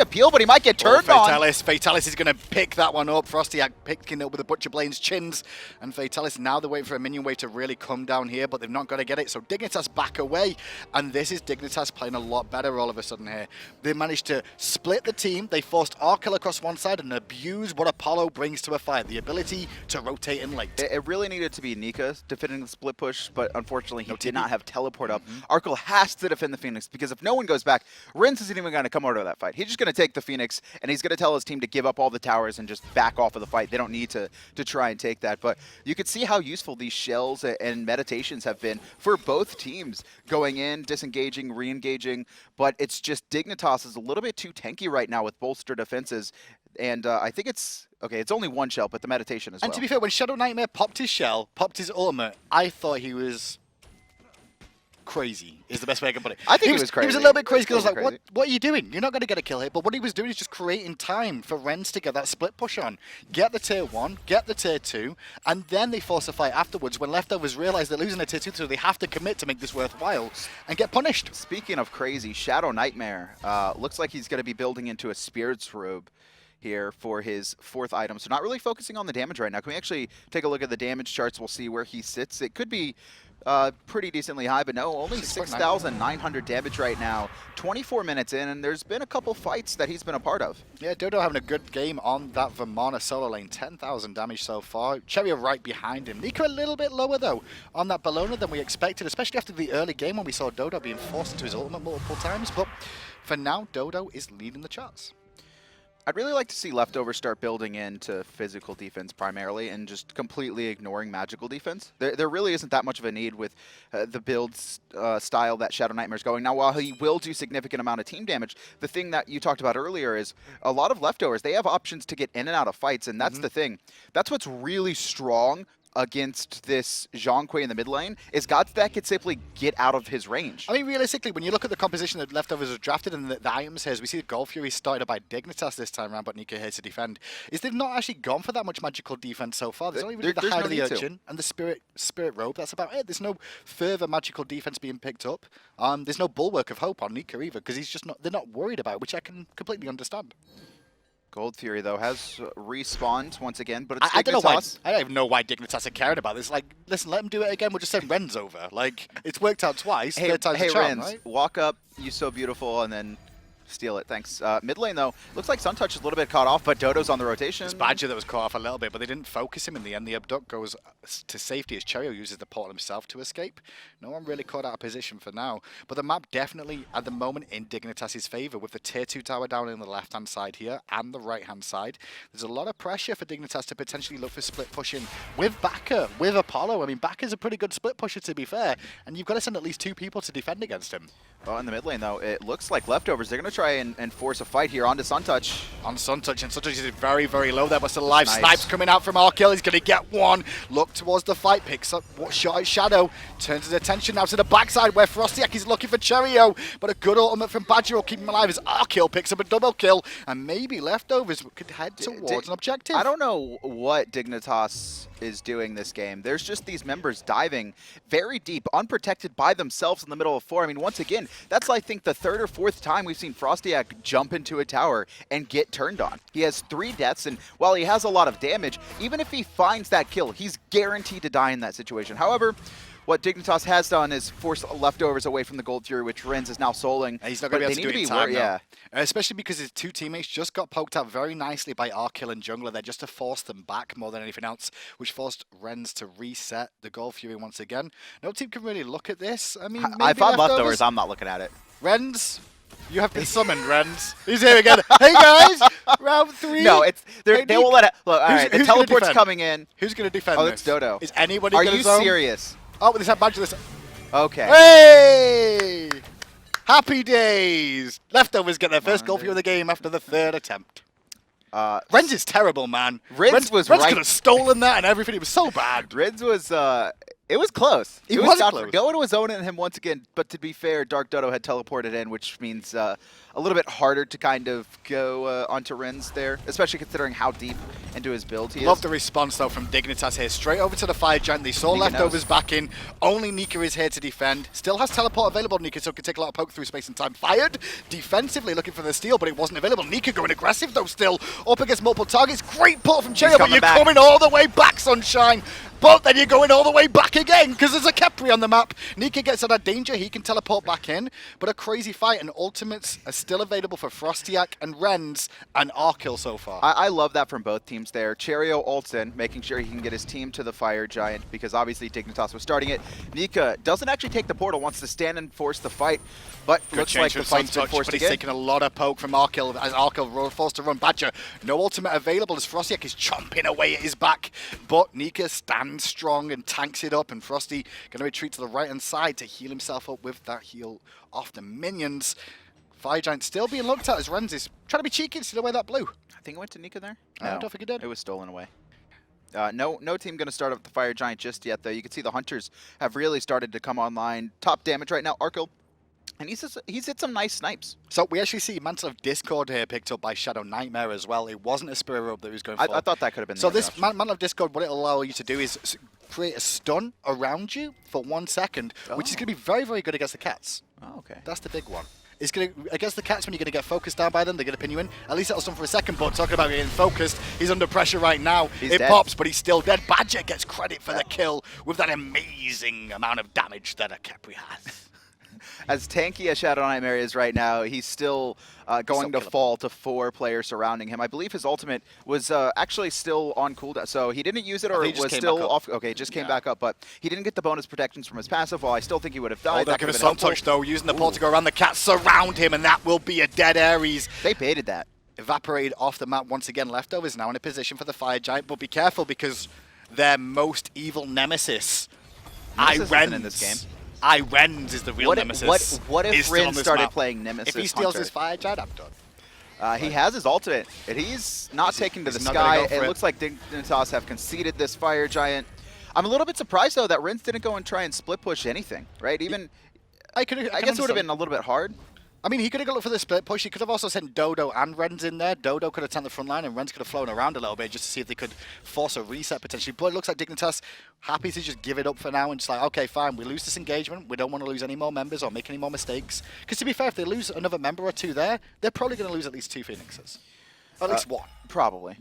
peel, but he might get turned on. Fatalis is going to pick that one up. FrostiaK picking up with the Butcher Blades chins, and Fatalis now they're waiting for a minion wave to really come down here, but they've not got to get it, so Dignitas back away, and this is Dignitas playing a lot better all of a sudden here. They managed to split the team. They forced Arkkyl across one side and abuse what Apollo brings to a fight. The ability to rotate in late. It really needed to be Nika defending the split push, but unfortunately he did not have teleport up. Arkkyl has to defend the Phoenix, because if no one goes back, Rins isn't even going to come out of that fight. He's just going to take the Phoenix, and he's going to tell his team to give up all the towers and just back off of the fight. They don't need to try and take that. But you could see how useful these shells and meditations have been for both teams, going in, disengaging, re-engaging, but it's just Dignitas is a little bit too tanky right now with bolster defenses. And I think it's only one shell, but the meditation as well. And to be fair, when ShadowNightmare popped his shell, popped his ultimate, I thought he was crazy, is the best way I can put it. I think he was crazy. He was a little bit crazy because I was like, what are you doing? You're not going to get a kill here. But what he was doing is just creating time for Rens to get that split push on. Get the tier 1, get the tier 2, and then they force a fight afterwards when Leftovers realize they're losing a tier 2, so they have to commit to make this worthwhile and get punished. Speaking of crazy, ShadowNightmare looks like he's going to be building into a Spirit's Robe here for his 4th item. So not really focusing on the damage right now. Can we actually take a look at the damage charts? We'll see where he sits. It could be pretty decently high, but no, only 6,900 damage right now. 24 minutes in, and there's been a couple fights that he's been a part of. Yeah, Dodo having a good game on that Vamana solo lane. 10,000 damage so far. Cherryo right behind him. Nika a little bit lower, though, on that Bellona than we expected, especially after the early game when we saw Dodo being forced into his ultimate multiple times. But for now, Dodo is leading the charts. I'd really like to see Leftovers start building into physical defense primarily and just completely ignoring magical defense. There really isn't that much of a need with the build style that ShadowNightmare's going. Now, while he will do significant amount of team damage, the thing that you talked about earlier is a lot of Leftovers, they have options to get in and out of fights, and that's the thing. That's what's really strong against this Zhong in the mid lane, is gods that could simply get out of his range. I mean, realistically, when you look at the composition that Leftovers are drafted and the items here, as we see the Gold Fury started by Dignitas this time around, but Nika here to defend, is they've not actually gone for that much magical defense so far. There's only really the Hide of the Urchin and the Spirit Robe. That's about it. There's no further magical defense being picked up. There's no Bulwark of Hope on Nika either, because he's just not. They're not worried about it, which I can completely understand. Gold Fury, though, has respawned once again, but it's I don't know why. I don't even know why Dignitas are caring about this. Like, listen, let him do it again. We'll just send Rens over. Like, it's worked out twice. Hey, third time's a charm, Rens, right? walk up, you so beautiful, and then steal it. Thanks. Mid lane, though, looks like Suntouch is a little bit caught off, but Dodo's on the rotation. It's Badgah that was caught off a little bit, but they didn't focus him in the end. The abduct goes to safety as Cherryo uses the portal himself to escape. No one really caught out of position for now. But the map definitely, at the moment, in Dignitas' favour, with the tier 2 tower down in the left-hand side here and the right-hand side. There's a lot of pressure for Dignitas to potentially look for split pushing with Bakasura, with Apollo. I mean, Bakasura's a pretty good split pusher, to be fair, and you've got to send at least 2 people to defend against him. Well, in the mid lane, though, it looks like Leftovers. They're going to try and force a fight here onto Suntouch. On Suntouch, and Suntouch is very, very low there, but still alive. Nice. Snipes coming out from Arkkyl. He's going to get one. Look towards the fight, picks up what shot at Shadow. Turns his attention now to the backside where FrostiaK is looking for Cherryo, but a good ultimate from Badgah will keep him alive as Arkkyl picks up a double kill, and maybe Leftovers could head towards an objective. I don't know what Dignitas is doing this game. There's just these members diving very deep, unprotected by themselves in the middle of 4. I mean, once again, that's, I think, the 3rd or 4th time we've seen FrostiaK jump into a tower and get turned on. He has 3 deaths, and while he has a lot of damage, even if he finds that kill, he's guaranteed to die in that situation. However, what Dignitas has done is force leftovers away from the Gold Fury, which iRens is now souling. And he's not going to be able to do it in time, especially because his two teammates just got poked out very nicely by Arkkyl and Jungler there just to force them back more than anything else, which forced iRens to reset the Gold Fury once again. No team can really look at this. I mean, I found leftovers. I'm not looking at it. iRens, you have been summoned, iRens. He's here again. Hey guys, round 3. No, they won't let it. Look, all right, the teleport's coming in. Who's going to defend this? Oh, it's Dodo. Is anybody Are going to you zone? serious? Oh, this is Badgah. Okay. Hey! Happy days! Leftovers get their first goal for the game after the 3rd attempt. iRens is terrible, man. iRens could have stolen that and everything. It was so bad. iRens was, it was close. It was close. Going was zoning him once again, but to be fair, TheDarkDodo had teleported in, which means a little bit harder to kind of go onto iRens there, especially considering how deep into his build he is. Love the response, though, from Dignitas here. Straight over to the Fire Giant. They saw Nika leftovers knows. back in. Only Nika is here to defend. Still has teleport available, Nika, so can take a lot of poke through space and time. Fired defensively, looking for the steal, but it wasn't available. Nika going aggressive, though, still. Up against multiple targets. Great pull from Cherryo, but you're coming all the way back, Sunshine. But then you're going all the way back again, because there's a Khepri on the map. Nika gets out of danger. He can teleport back in. But a crazy fight, and ultimates are still available for FrostiaK and iRens and Arkkyl so far. I love that from both teams there. Cherryo ults in, making sure he can get his team to the Fire Giant, because obviously Dignitas was starting it. Nika doesn't actually take the portal, wants to stand and force the fight, but looks like the fight's been forced but again. He's taking a lot of poke from Arkkyl, as Arkkyl forced to run Badgah. No ultimate available as FrostiaK is chomping away at his back, but Nika stands strong and tanks it up, and Frosty going to retreat to the right-hand side to heal himself up with that heal off the minions. Fire Giant still being looked at as iRens is trying to be cheeky and steal away that blue. I think it went to Nika there. No, I don't think it did. It was stolen away. No team going to start up the Fire Giant just yet, though. You can see the Hunters have really started to come online. Top damage right now, Arkkyl. And he's hit some nice snipes. So we actually see Mantle of Discord here picked up by ShadowNightmare as well. It wasn't a Spirit Robe that he was going for. I thought that could have been the So this Mantle of Discord, what it'll allow you to do is create a stun around you for 1 second, which is going to be very, very good against the cats. Oh, okay. That's the big one. It's going to, against the cats, when you're going to get focused down by them, they're going to pin you in. At least that'll stun for a second, but talking about getting focused, he's under pressure right now. It pops, but he's still dead. Badgah gets credit for the kill with that amazing amount of damage that a Khepri has. As tanky as ShadowNightmare is right now, he's still going to fall to 4 players surrounding him. I believe his ultimate was actually still on cooldown, so he didn't use it, or it was still off. Okay, it just came back up, but he didn't get the bonus protections from his passive. Well, I still think he would have died. That could have been Suntouch, though, using the pole to go around the cats, surround him, and that will be a dead Ares. They baited that. Evaporated off the map once again. Leftovers now in a position for the Fire Giant, but be careful because their most evil nemesis, iRens, in this game. iRens is the real nemesis. What if iRens started playing Nemesis? If he steals his Fire Giant, I'm done. He has his ultimate, and he's not taking to the sky. It looks like Dignitas have conceded this Fire Giant. I'm a little bit surprised, though, that iRens didn't go and try and split push anything, right? Even I guess it would have been a little bit hard. I mean, he could have gone for the split push. He could have also sent Dodo and iRens in there. Dodo could have taken the front line, and iRens could have flown around a little bit just to see if they could force a reset potentially. But it looks like Dignitas happy to just give it up for now and just like, okay, fine, we lose this engagement. We don't want to lose any more members or make any more mistakes. Because to be fair, if they lose another member or 2 there, they're probably going to lose at least 2 Phoenixes. At least 1. Probably.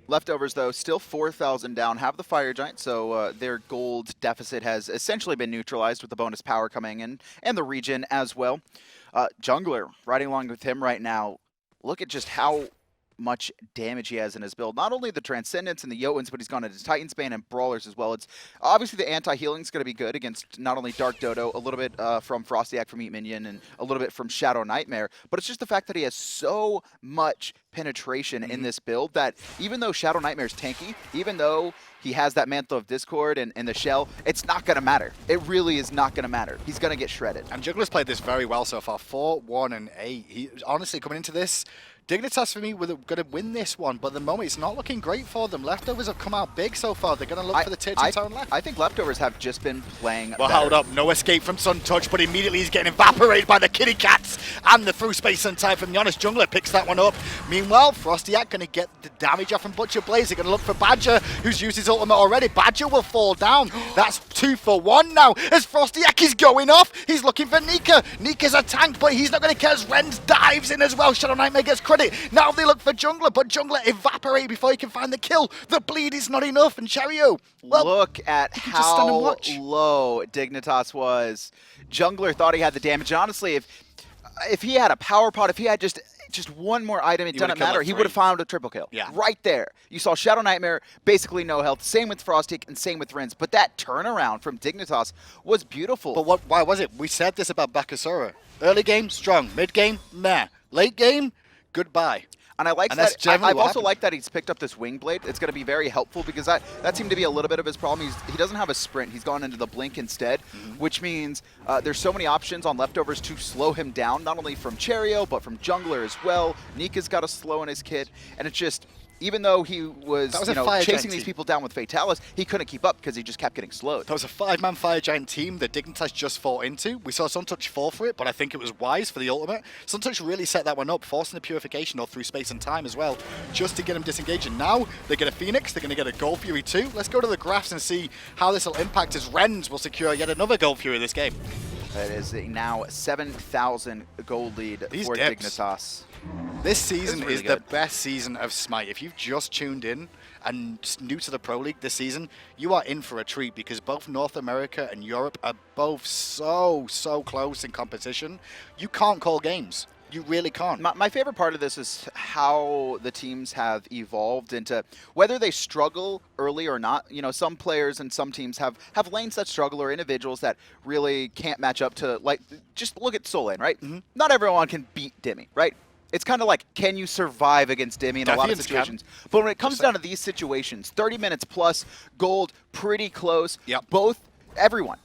Leftovers, though, still 4,000 down, have the Fire Giant, so their gold deficit has essentially been neutralized with the bonus power coming in, and the regen as well. Jungler, riding along with him right now, look at just how much damage he has in his build. Not only the Transcendence and the Jotuns, but he's gone into Titan's Bane and Brawlers as well. It's obviously the anti-healing is going to be good against not only TheDarkDodo, a little bit from FrostiaK from Eat Minion, and a little bit from ShadowNightmare, but it's just the fact that he has so much penetration in this build that even though ShadowNightmare is tanky, even though he has that Mantle of Discord and the Shell, it's not going to matter. It really is not going to matter. He's going to get shredded. And Jungler's played this very well so far. 4, 1, and 8. He honestly, coming into this, Dignitas for me were going to win this one, but at the moment it's not looking great for them. Leftovers have come out big so far. They're going to look for the tier 2 town left. I think Leftovers have just been playing Well, better. hold up. No escape from Suntouch, but immediately he's getting evaporated by the kitty cats and the through space and time from Janus. Jungler picks that one up. Meanwhile, FrostiaK going to get the damage off from Butcher Blaze. They're going to look for Badgah, who's used his ultimate already. Badgah will fall down. That's 2 for 1 now as FrostiaK is going off. He's looking for Nika. Nika's a tank, but he's not going to care as Rens dives in as well. ShadowNightmare gets credit. Now they look for Jungler, but Jungler evaporate before he can find the kill. The bleed is not enough, and Cherryo, well, look at you can just stand and how watch. low Dignitas was. Jungler thought he had the damage. And honestly, if he had a power pot, if he had just one more item, it doesn't matter. He would have found a triple kill. Yeah. Right there. You saw ShadowNightmare, basically no health. Same with FrostiaK and same with Rens. But that turnaround from Dignitas was beautiful. But why was it? We said this about Bakasura. Early game, strong. Mid game, meh. Late game, goodbye. And I like that. I've also liked that he's picked up this wing blade. It's going to be very helpful because that seemed to be a little bit of his problem. He doesn't have a sprint. He's gone into the blink instead, which means there's so many options on leftovers to slow him down, not only from Cherryo, but from jungler as well. Nika's got a slow in his kit, and it's just, even though he was chasing these people down with Fatalis, he couldn't keep up because he just kept getting slowed. That was a 5-man Fire Giant team that Dignitas just fought into. We saw Suntouch fall for it, but I think it was wise for the ultimate. Suntouch really set that one up, forcing the purification all through space and time as well, just to get him disengaged. And now they get a Phoenix, they're going to get a Gold Fury too. Let's go to the graphs and see how this will impact as Rens will secure yet another Gold Fury this game. It is a now 7,000 gold lead for Dignitas. This season is the best season of Smite. If you've just tuned in and new to the Pro League this season, you are in for a treat because both North America and Europe are both so close in competition. You can't call games. You really can't. My favorite part of this is how the teams have evolved into whether they struggle early or not. You know, some players and some teams have lanes that struggle or individuals that really can't match up to, like, just look at Soul Lane, right? Not everyone can beat Dimmy, right? It's kind of like, can you survive against Dimmy in a lot of situations? But when it comes down to these situations, 30 minutes plus, gold, pretty close. Yep.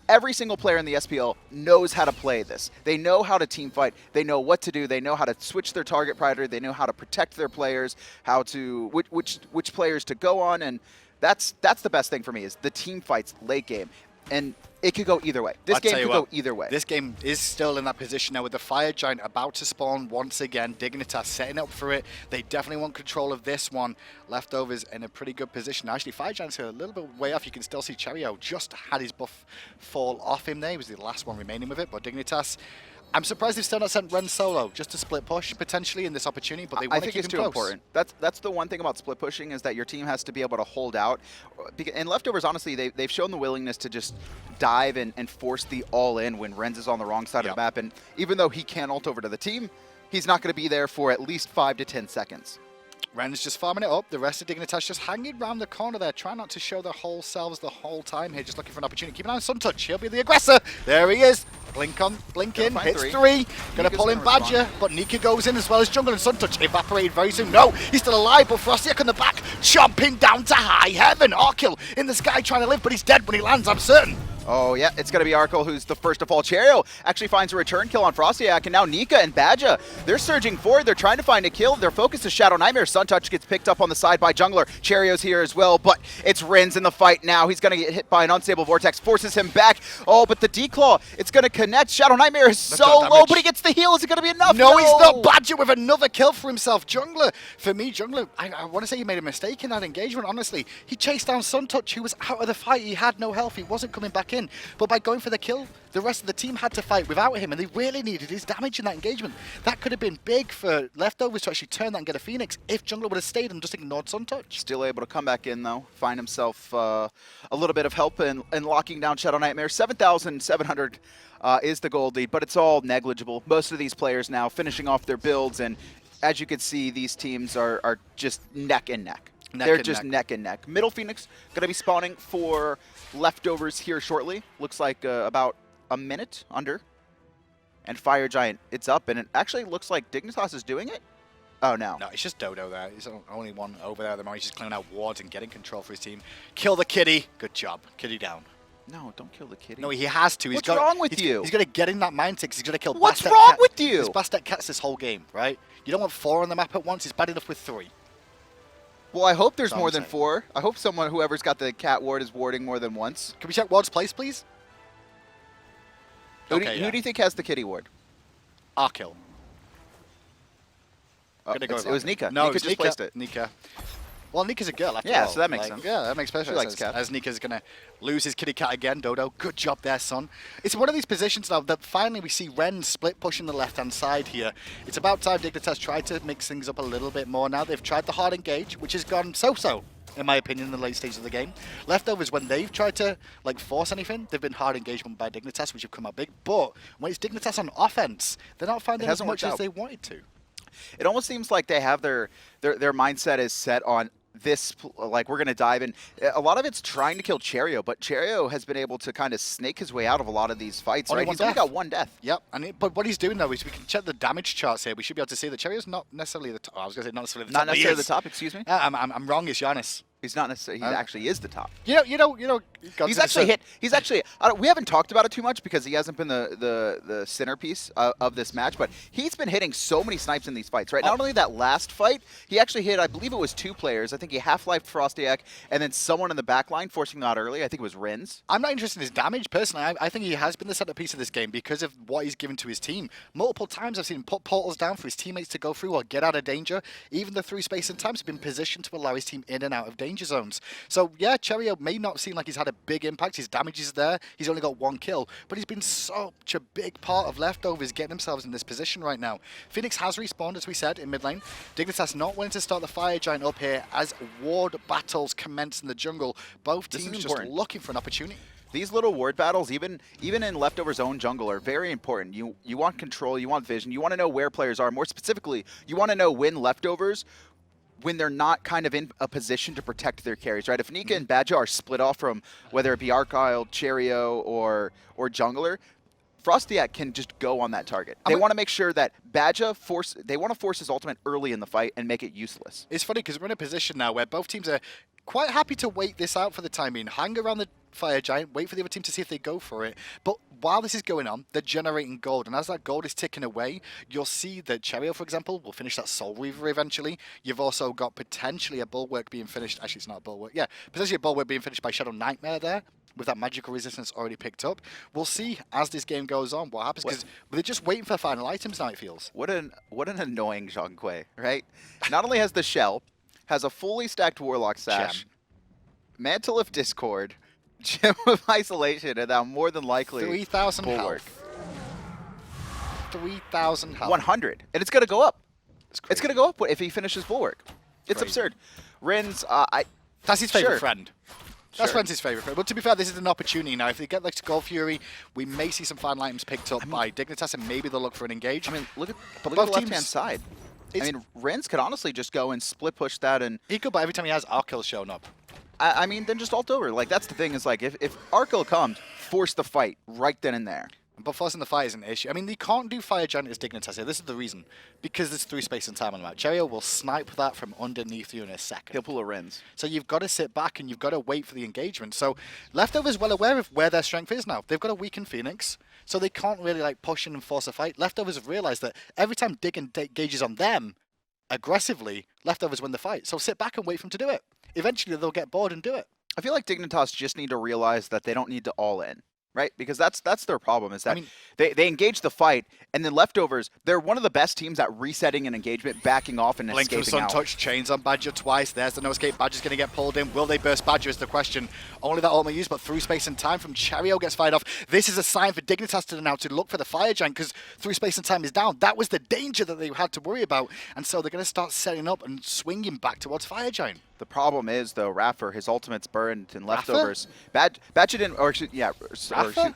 Every single player in the SPL knows how to play this. They know how to team fight. They know what to do. They know how to switch their target priority. They know how to protect their players, how to which players to go on, and that's the best thing for me is the team fights late game. And it could go either way. This game could go either way. This game is still in that position now with the Fire Giant about to spawn once again. Dignitas setting up for it. They definitely want control of this one. Leftovers in a pretty good position. Actually, Fire Giant's a little bit way off. You can still see Cherryo just had his buff fall off him there. He was the last one remaining with it. But Dignitas, I'm surprised they've still not sent Rens solo just to split push potentially in this opportunity, but they want to keep him close. I think it's too important. That's the one thing about split pushing is that your team has to be able to hold out. And leftovers, honestly, they've shown the willingness to just dive and force the all-in when Rens is on the wrong side of the map. And even though he can ult over to the team, he's not going to be there for at least 5 to 10 seconds. Rens just farming it up. The rest of Dignitas just hanging around the corner there, trying not to show their whole selves the whole time here, just looking for an opportunity. Keep an eye on Suntouch. He'll be the aggressor. There he is. Blink on, blink in, hits 3. Gonna pull in Badgah, but Nika goes in as well as Jungle, and Suntouch evaporated very soon. No, he's still alive, but FrostiaK on the back, chomping down to high heaven. Arkkyl in the sky trying to live, but he's dead when he lands, I'm certain. Oh, yeah, it's going to be Arkkyl who's the first to fall. Cherryo actually finds a return kill on FrostiaK, and now Nika and Badgah, they're surging forward. They're trying to find a kill. Their focus is ShadowNightmare. Suntouch gets picked up on the side by Jungler. Cherryo's here as well, but it's Rens in the fight now. He's going to get hit by an unstable vortex, forces him back. Oh, but the declaw, it's going to connect. ShadowNightmare is so low, but he gets the heal. Is it going to be enough? No, he's not. Badgah with another kill for himself. Jungler, for me, Jungler, I want to say he made a mistake in that engagement, honestly. He chased down Suntouch, who was out of the fight. He had no health. He wasn't coming back in. But by going for the kill, the rest of the team had to fight without him, and they really needed his damage in that engagement. That could have been big for leftovers to actually turn that and get a Phoenix if Jungler would have stayed and just ignored Suntouch. Still able to come back in, though, find himself a little bit of help in locking down ShadowNightmare. 7,700 is the gold lead, but it's all negligible. Most of these players now finishing off their builds, and as you can see, these teams are just neck and neck. They're just neck and neck. Middle Phoenix going to be spawning for leftovers here shortly. Looks like about a minute under. And Fire Giant, it's up, and it actually looks like Dignitas is doing it. Oh, no. No, it's just Dodo there. He's the only one over there at the moment. He's just clearing out wards and getting control for his team. Kill the kitty. Good job. Kitty down. No, don't kill the kitty. No, he has to. What's wrong with you? He's going to get in that mindset because he's going to kill Bastet. What's wrong with you? Because Bastet cats this whole game, right? You don't want 4 on the map at once. It's bad enough with 3. Well, I hope there's more than 4. I hope whoever's got the cat ward is warding more than once. Can we check ward's place, please? Who do you think has the kitty ward? Arkkyl. It was Nika. No, Nika just placed it. Nika. Well, Nika's a girl after all. Yeah, so that makes sense. Yeah, that makes perfect likes sense. cats. As Nika's going to lose his kitty cat again, Dodo. Good job there, son. It's one of these positions now that finally we see Ren split pushing the left-hand side here. It's about time Dignitas tried to mix things up a little bit more now. They've tried the hard engage, which has gone so-so, in my opinion, in the late stages of the game. Leftovers, when they've tried to like force anything, they've been hard engagement by Dignitas, which have come out big. But when it's Dignitas on offense, they're not finding as much as they wanted to. It almost seems like they have their mindset is set on this, like we're going to dive in. A lot of it's trying to kill Cherryo, but Cherryo has been able to kind of snake his way out of a lot of these fights, right? He's only got 1 death. Yep, but what he's doing though is we can check the damage charts here. We should be able to see that Cherryo's not necessarily the top. I was going to say not necessarily the top. Not necessarily the top, excuse me? I'm wrong, it's Janus. He's not necessarily, he actually is the top. You know. He's actually hit. He's actually. We haven't talked about it too much because he hasn't been the centerpiece of this match, but he's been hitting so many snipes in these fights, right? Not only that last fight, he actually hit. I believe it was 2 players. I think he half-lifed FrostiaK and then someone in the back line forcing them out early. I think it was iRens. I'm not interested in his damage personally. I think he has been the centerpiece of this game because of what he's given to his team. Multiple times I've seen him put portals down for his teammates to go through or get out of danger. Even the through space and times have been positioned to allow his team in and out of danger zones. So yeah, Cherryo may not seem like he's had a big impact. His damage is there. He's only got 1 kill, but he's been such a big part of Leftovers getting themselves in this position right now. Phoenix has respawned, as we said, in mid lane. Dignitas not wanting to start the Fire Giant up here as ward battles commence in the jungle. Both teams just looking for an opportunity. These little ward battles, even in Leftovers' own jungle, are very important. You want control, you want vision, you want to know where players are. More specifically, you want to know when they're not kind of in a position to protect their carries, right? If Nika and Badgah are split off from whether it be Arkkyl, Cherryo, or jungler, FrostiaK can just go on that target. They want to make sure that Badgah they want to force his ultimate early in the fight and make it useless. It's funny because we're in a position now where both teams are quite happy to wait this out for the time being. Hang around the Fire Giant, wait for the other team to see if they go for it. But while this is going on, they're generating gold. And as that gold is ticking away, you'll see that Cherryo, for example, will finish that Soul Reaver eventually. You've also got potentially a Bulwark being finished. Actually, it's not a Bulwark. Yeah, potentially a Bulwark being finished by ShadowNightmare there, with that magical resistance already picked up. We'll see as this game goes on what happens, because they're just waiting for final items now, it feels. What an annoying Zhong, right? Not only has the Shell, has a fully stacked Warlock Sash, Mantle of Discord, Gem of Isolation, and now more than likely 3,000 Bulwark. health. 3,000 health. 100. And it's going to go up. It's going to go up if he finishes Bulwark. It's absurd. Rens, that's his favorite friend. That's Sure. Rens' favorite friend. But to be fair, this is an opportunity now. If they get like Gold Fury, we may see some final items picked up by Dignitas, and maybe they'll look for an engage. I mean, look at the left-hand side. I mean, Rens could honestly just go and split push that, and he could, but every time he has Arkkyl showing up. I mean, then just ult over. Like, that's the thing, is like, if Arkkyl comes, force the fight right then and there. But forcing the fight is an issue. I mean, they can't do Fire Giant as Dignitas here. This is the reason. Because there's 3 space and time on the map. Cherryo will snipe that from underneath you in a second. He'll pull a Rens. So you've got to sit back and you've got to wait for the engagement. So Leftovers well aware of where their strength is now. They've got a weakened Phoenix, so they can't really like push in and force a fight. Leftovers have realized that every time Dig engages on them aggressively, Leftovers win the fight. So sit back and wait for them to do it. Eventually they'll get bored and do it. I feel like Dignitas just need to realize that they don't need to all in, right? Because that's their problem, is that they engage the fight, and then Leftovers, they're one of the best teams at resetting an engagement, backing off, and Blink from escaping out. Suntouch, chains on Badgah twice. There's the no escape. Badger's going to get pulled in. Will they burst Badgah is the question. Only that ultimate used, but through space and time from Cherryo gets fired off. This is a sign for Dignitas to now to look for the Fire Giant, because through space and time is down. That was the danger that they had to worry about, and so they're going to start setting up and swinging back towards Fire Giant. The problem is, though, Raffer, his ultimate's burned in Leftovers. Badgah didn't, or yeah,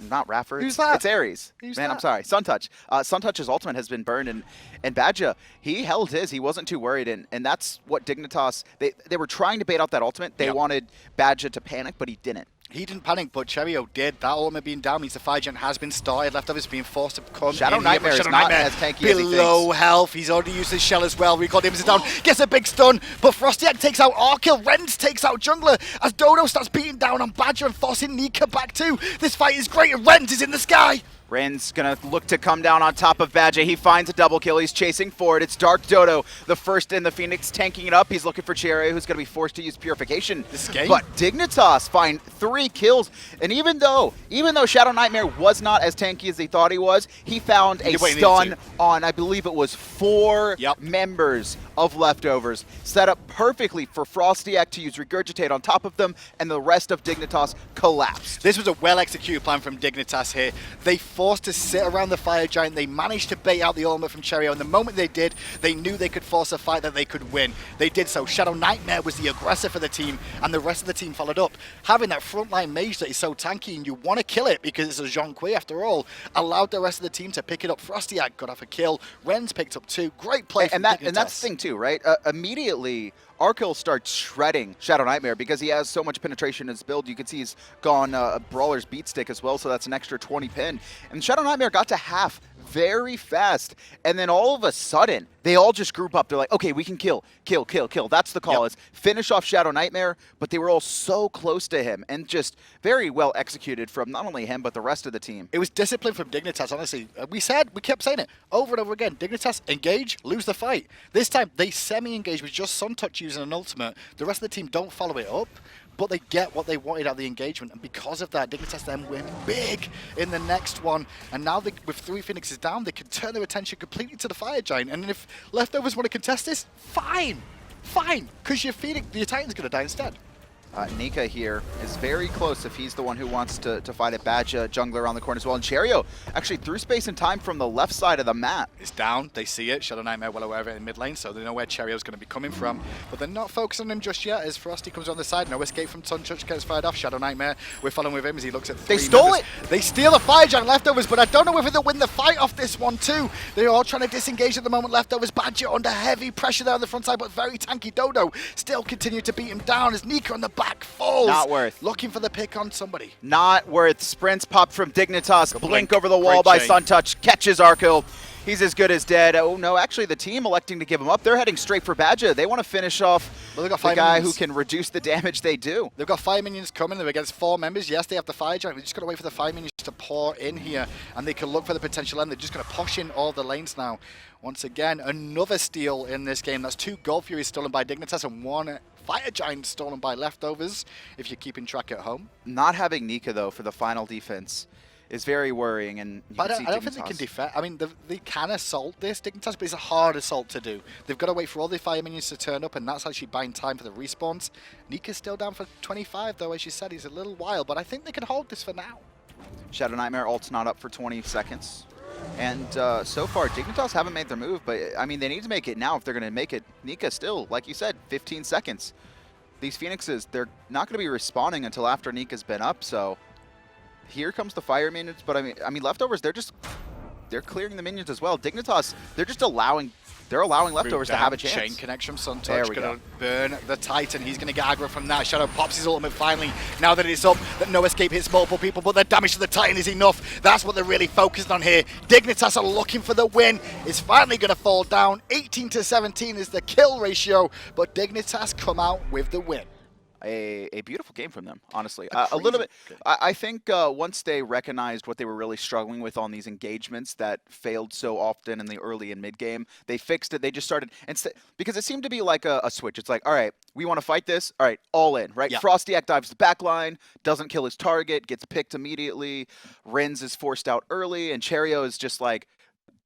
not Raffer. Who's that? It's iRens. Who's Man, that? I'm sorry. Suntouch. Suntouch's ultimate has been burned, and Badgah, he held his. He wasn't too worried, and that's what Dignitas, they were trying to bait out that ultimate. They wanted Badgah to panic, but he didn't. He didn't panic, but Cherryo did. That ultimate being down means the Fire Giant has been started. Leftovers being forced to come ShadowNightmare is not as tanky as he below health. He's already used his shell as well. Recall Davis is down. Gets a big stun, but FrostiaK takes out Arkkyl. Rens takes out Jungler as Dodo starts beating down on Badgah and forcing Nika back too. This fight is great, and Rens is in the sky. Ren's gonna look to come down on top of Badgah. He finds a double kill. He's chasing forward. It's TheDarkDodo, the first in the Phoenix, tanking it up. He's looking for Cherryo, who's gonna be forced to use Purification. But Dignitas find 3 kills, and even though ShadowNightmare was not as tanky as they thought he was, he found a stun on, I believe it was 4 members of Leftovers, set up perfectly for FrostiaK to use Regurgitate on top of them, and the rest of Dignitas collapsed. This was a well-executed plan from Dignitas here. They forced to sit around the Fire Giant. They managed to bait out the ultimate from Cherryo, and the moment they did, they knew they could force a fight that they could win. They did so. ShadowNightmare was the aggressor for the team, and the rest of the team followed up. Having that frontline mage that is so tanky, and you want to kill it because it's a Zhong after all, allowed the rest of the team to pick it up. FrostiaK got off a kill. Ren's picked up 2. Great play from Dignitas. And that's the thing too, right? Immediately, Arkkyl starts shredding ShadowNightmare because he has so much penetration in his build. You can see he's gone Brawler's Beat Stick as well, so that's an extra 20 pin. And ShadowNightmare got to half very fast, and then all of a sudden, they all just group up. They're like, okay, we can kill. That's the call. Is finish off ShadowNightmare, but they were all so close to him, and just very well executed from not only him, but the rest of the team. It was discipline from Dignitas, honestly. We kept saying it over and over again. Dignitas, engage, lose the fight. This time, they semi-engage with just Suntouch using an ultimate. The rest of the team don't follow it up, but they get what they wanted out of the engagement, and because of that, Dignitas then win big in the next one, and now with 3 Phoenixes down, they can turn their attention completely to the Fire Giant, and if Leftovers want to contest this, fine, because your Titan's going to die instead. Nika here is very close if he's the one who wants to fight it. Badgah, jungler around the corner as well. And Cherryo actually through space and time from the left side of the map. It's down. They see it. ShadowNightmare well aware of it in mid lane, so they know where Cherryo's going to be coming from. But they're not focused on him just yet as Frosty comes on the side. No escape from Suntouch, gets fired off. ShadowNightmare, we're following with him as he looks at 3 They stole members. They steal the Fire Giant Leftovers, but I don't know whether they'll win the fight off this one too. They're all trying to disengage at the moment. Leftovers, Badgah under heavy pressure there on the front side, but very tanky Dodo still continue to beat him down as Nika on the back falls. Not worth. Looking for the pick on somebody. Not worth. Sprints pop from Dignitas. Blink over the wall by Suntouch. Catches Arkkyl. He's as good as dead. Oh, no, actually, the team electing to give him up. They're heading straight for Badgah. They want to finish off the guy who can reduce the damage they do. They've got 5 minions coming. They're against 4 members. Yes, they have the Fire Giant. We've just got to wait for the 5 minions to pour in here, and they can look for the potential end. They're just going to push in all the lanes now. Once again, another steal in this game. That's 2 Gold Furies stolen by Dignitas and 1 Fire Giant stolen by Leftovers, if you're keeping track at home. Not having Nika, though, for the final defense is very worrying. And but I don't think they can defend. I mean, they can assault this Dignitas, but it's a hard assault to do. They've got to wait for all the fire minions to turn up, and that's actually buying time for the respawns. Nika's still down for 25, though, as you said. He's a little wild, but I think they can hold this for now. ShadowNightmare ult's not up for 20 seconds. And so far, Dignitas haven't made their move, but I mean, they need to make it now if they're going to make it. Nika still, like you said, 15 seconds. These Phoenixes, they're not going to be respawning until after Nika's been up, so here comes the fire minions. But I mean, Leftovers, they're clearing the minions as well. Dignitas, they're just allowing Leftovers to have a chance. Chain connection from Suntouch, going to burn the Titan. He's going to get aggro from that. Shadow pops his ultimate finally. Now that it's up, that no escape hits multiple people, but the damage to the Titan is enough. That's what they're really focused on here. Dignitas are looking for the win. It's finally going to fall down. 18-17 is the kill ratio, but Dignitas come out with the win. A beautiful game from them, honestly. A little bit. I think once they recognized what they were really struggling with on these engagements that failed so often in the early and mid game, they fixed it. They just started because it seemed to be like a switch. It's like, all right, we want to fight this. All right, all in, right? Yeah. FrostiaK dives the back line, doesn't kill his target, gets picked immediately. Rens is forced out early, and Cherryo is just like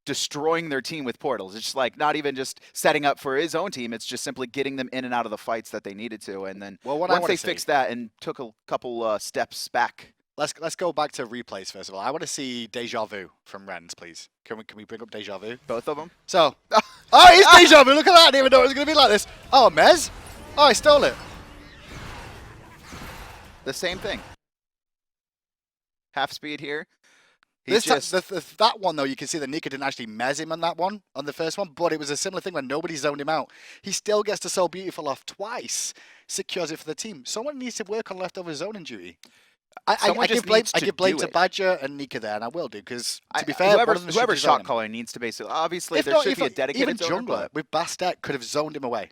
destroying their team with portals. It's just like not even just setting up for his own team. It's just simply getting them in and out of the fights that they needed to. And then once they fixed that and took a couple steps back. Let's go back to replays first of all. I want to see Deja Vu from Rens, please. Can we bring up Deja Vu? Both of them? So, oh, it's Deja Vu. Look at that. I didn't even know it was going to be like this. Oh, Mez. Oh, I stole it. The same thing. Half speed here. That one, though, you can see that Nika didn't actually mez him on that one, on the first one, but it was a similar thing when nobody zoned him out. He still gets to So Beautiful off twice, secures it for the team. Someone needs to work on leftover zoning duty. I give blame to Badgah and Nika there, and I will do, because, to be fair, whoever shot calling needs to basically, obviously, there should be a dedicated even jungler with Bastet could have zoned him away.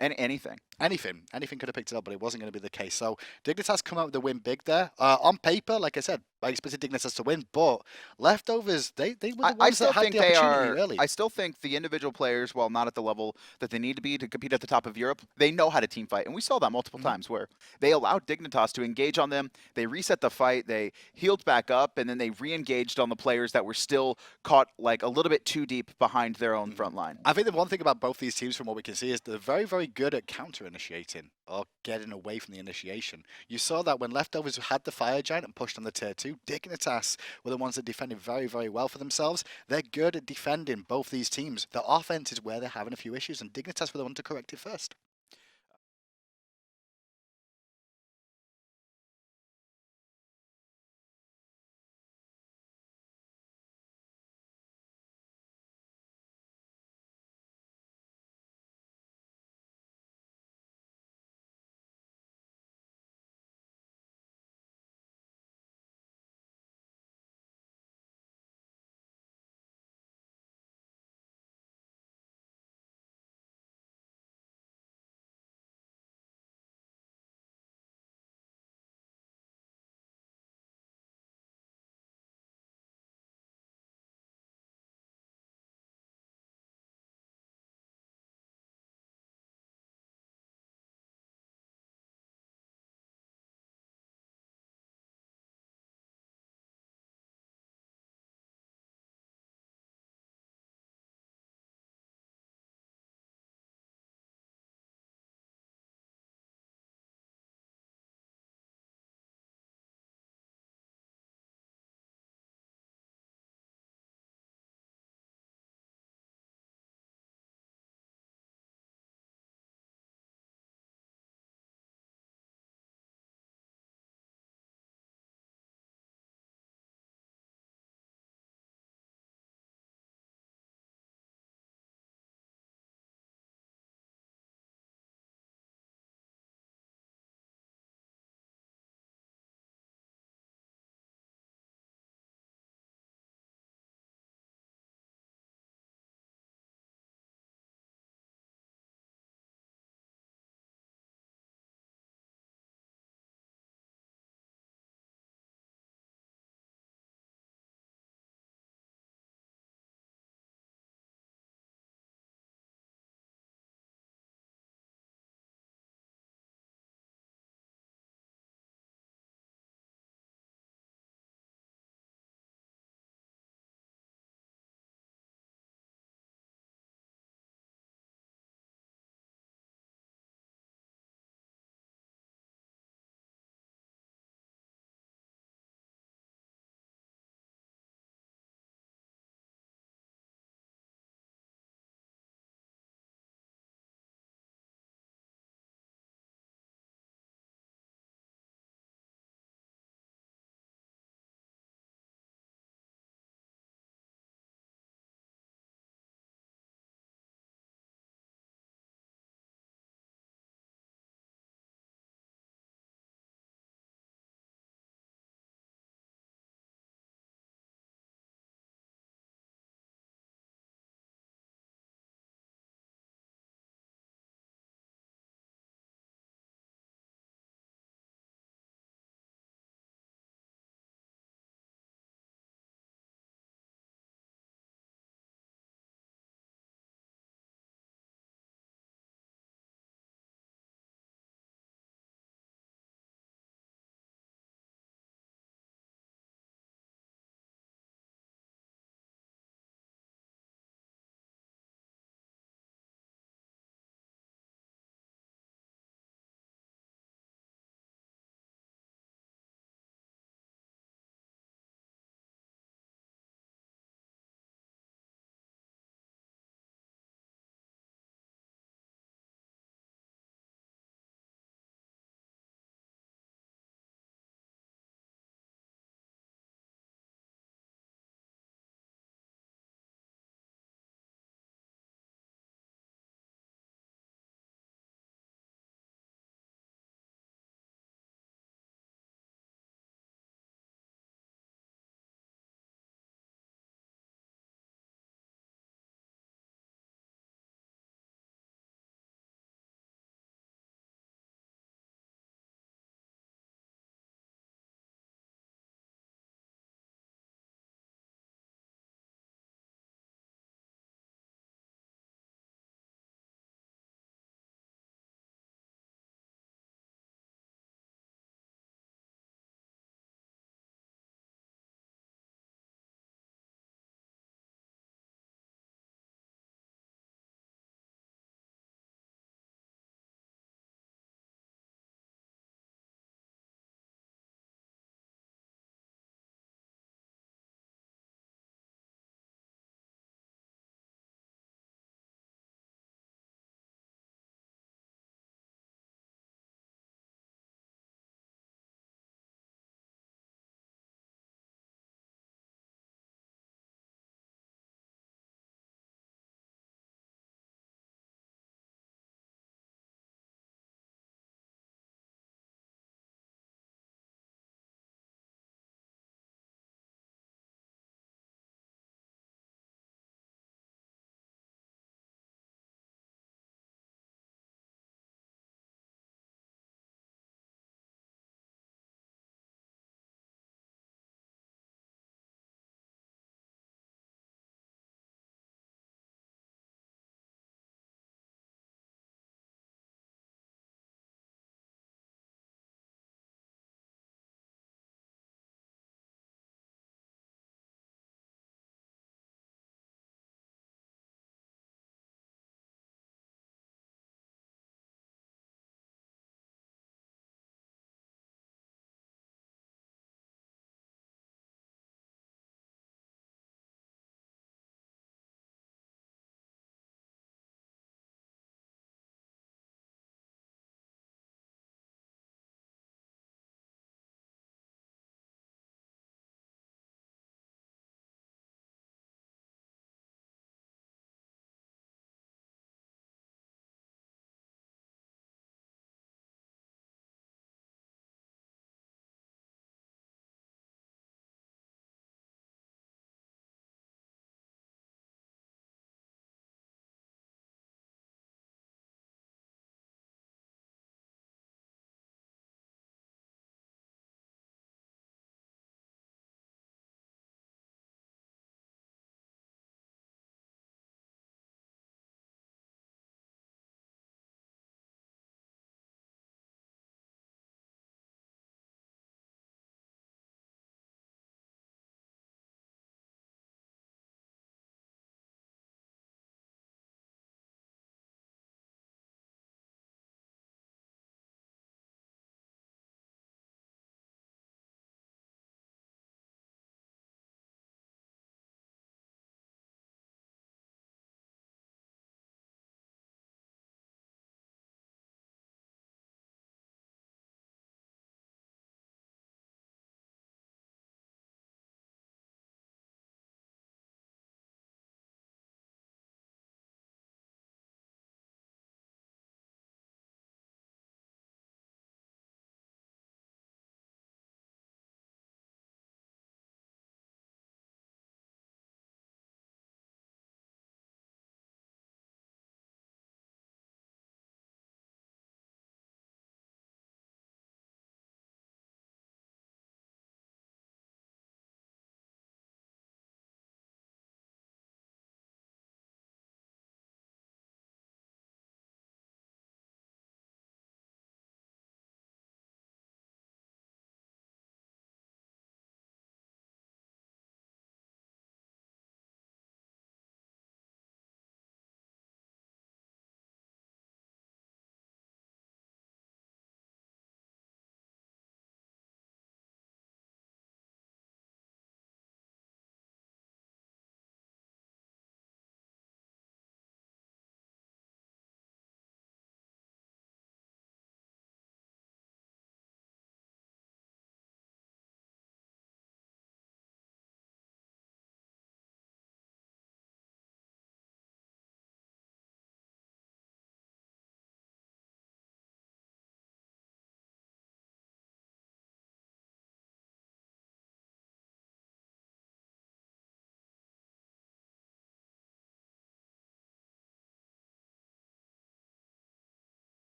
Anything. Anything could have picked it up, but it wasn't going to be the case. So Dignitas come out with the win big there. On paper, like I said, I expected Dignitas to win, but Leftovers, they were the I ones still that had think the they opportunity are. early. I still think the individual players, while not at the level that they need to be to compete at the top of Europe, they know how to team fight, and we saw that multiple times where they allowed Dignitas to engage on them. They reset the fight, they healed back up, and then they re-engaged on the players that were still caught like a little bit too deep behind their own front line. I think the one thing about both these teams, from what we can see, is they're very, very good at counter-initiating or getting away from the initiation. You saw that when Leftovers had the Fire Giant and pushed on the tier 2, Dignitas were the ones that defended very, very well for themselves. They're good at defending both these teams. The offense is where they're having a few issues, and Dignitas were the one to correct it first.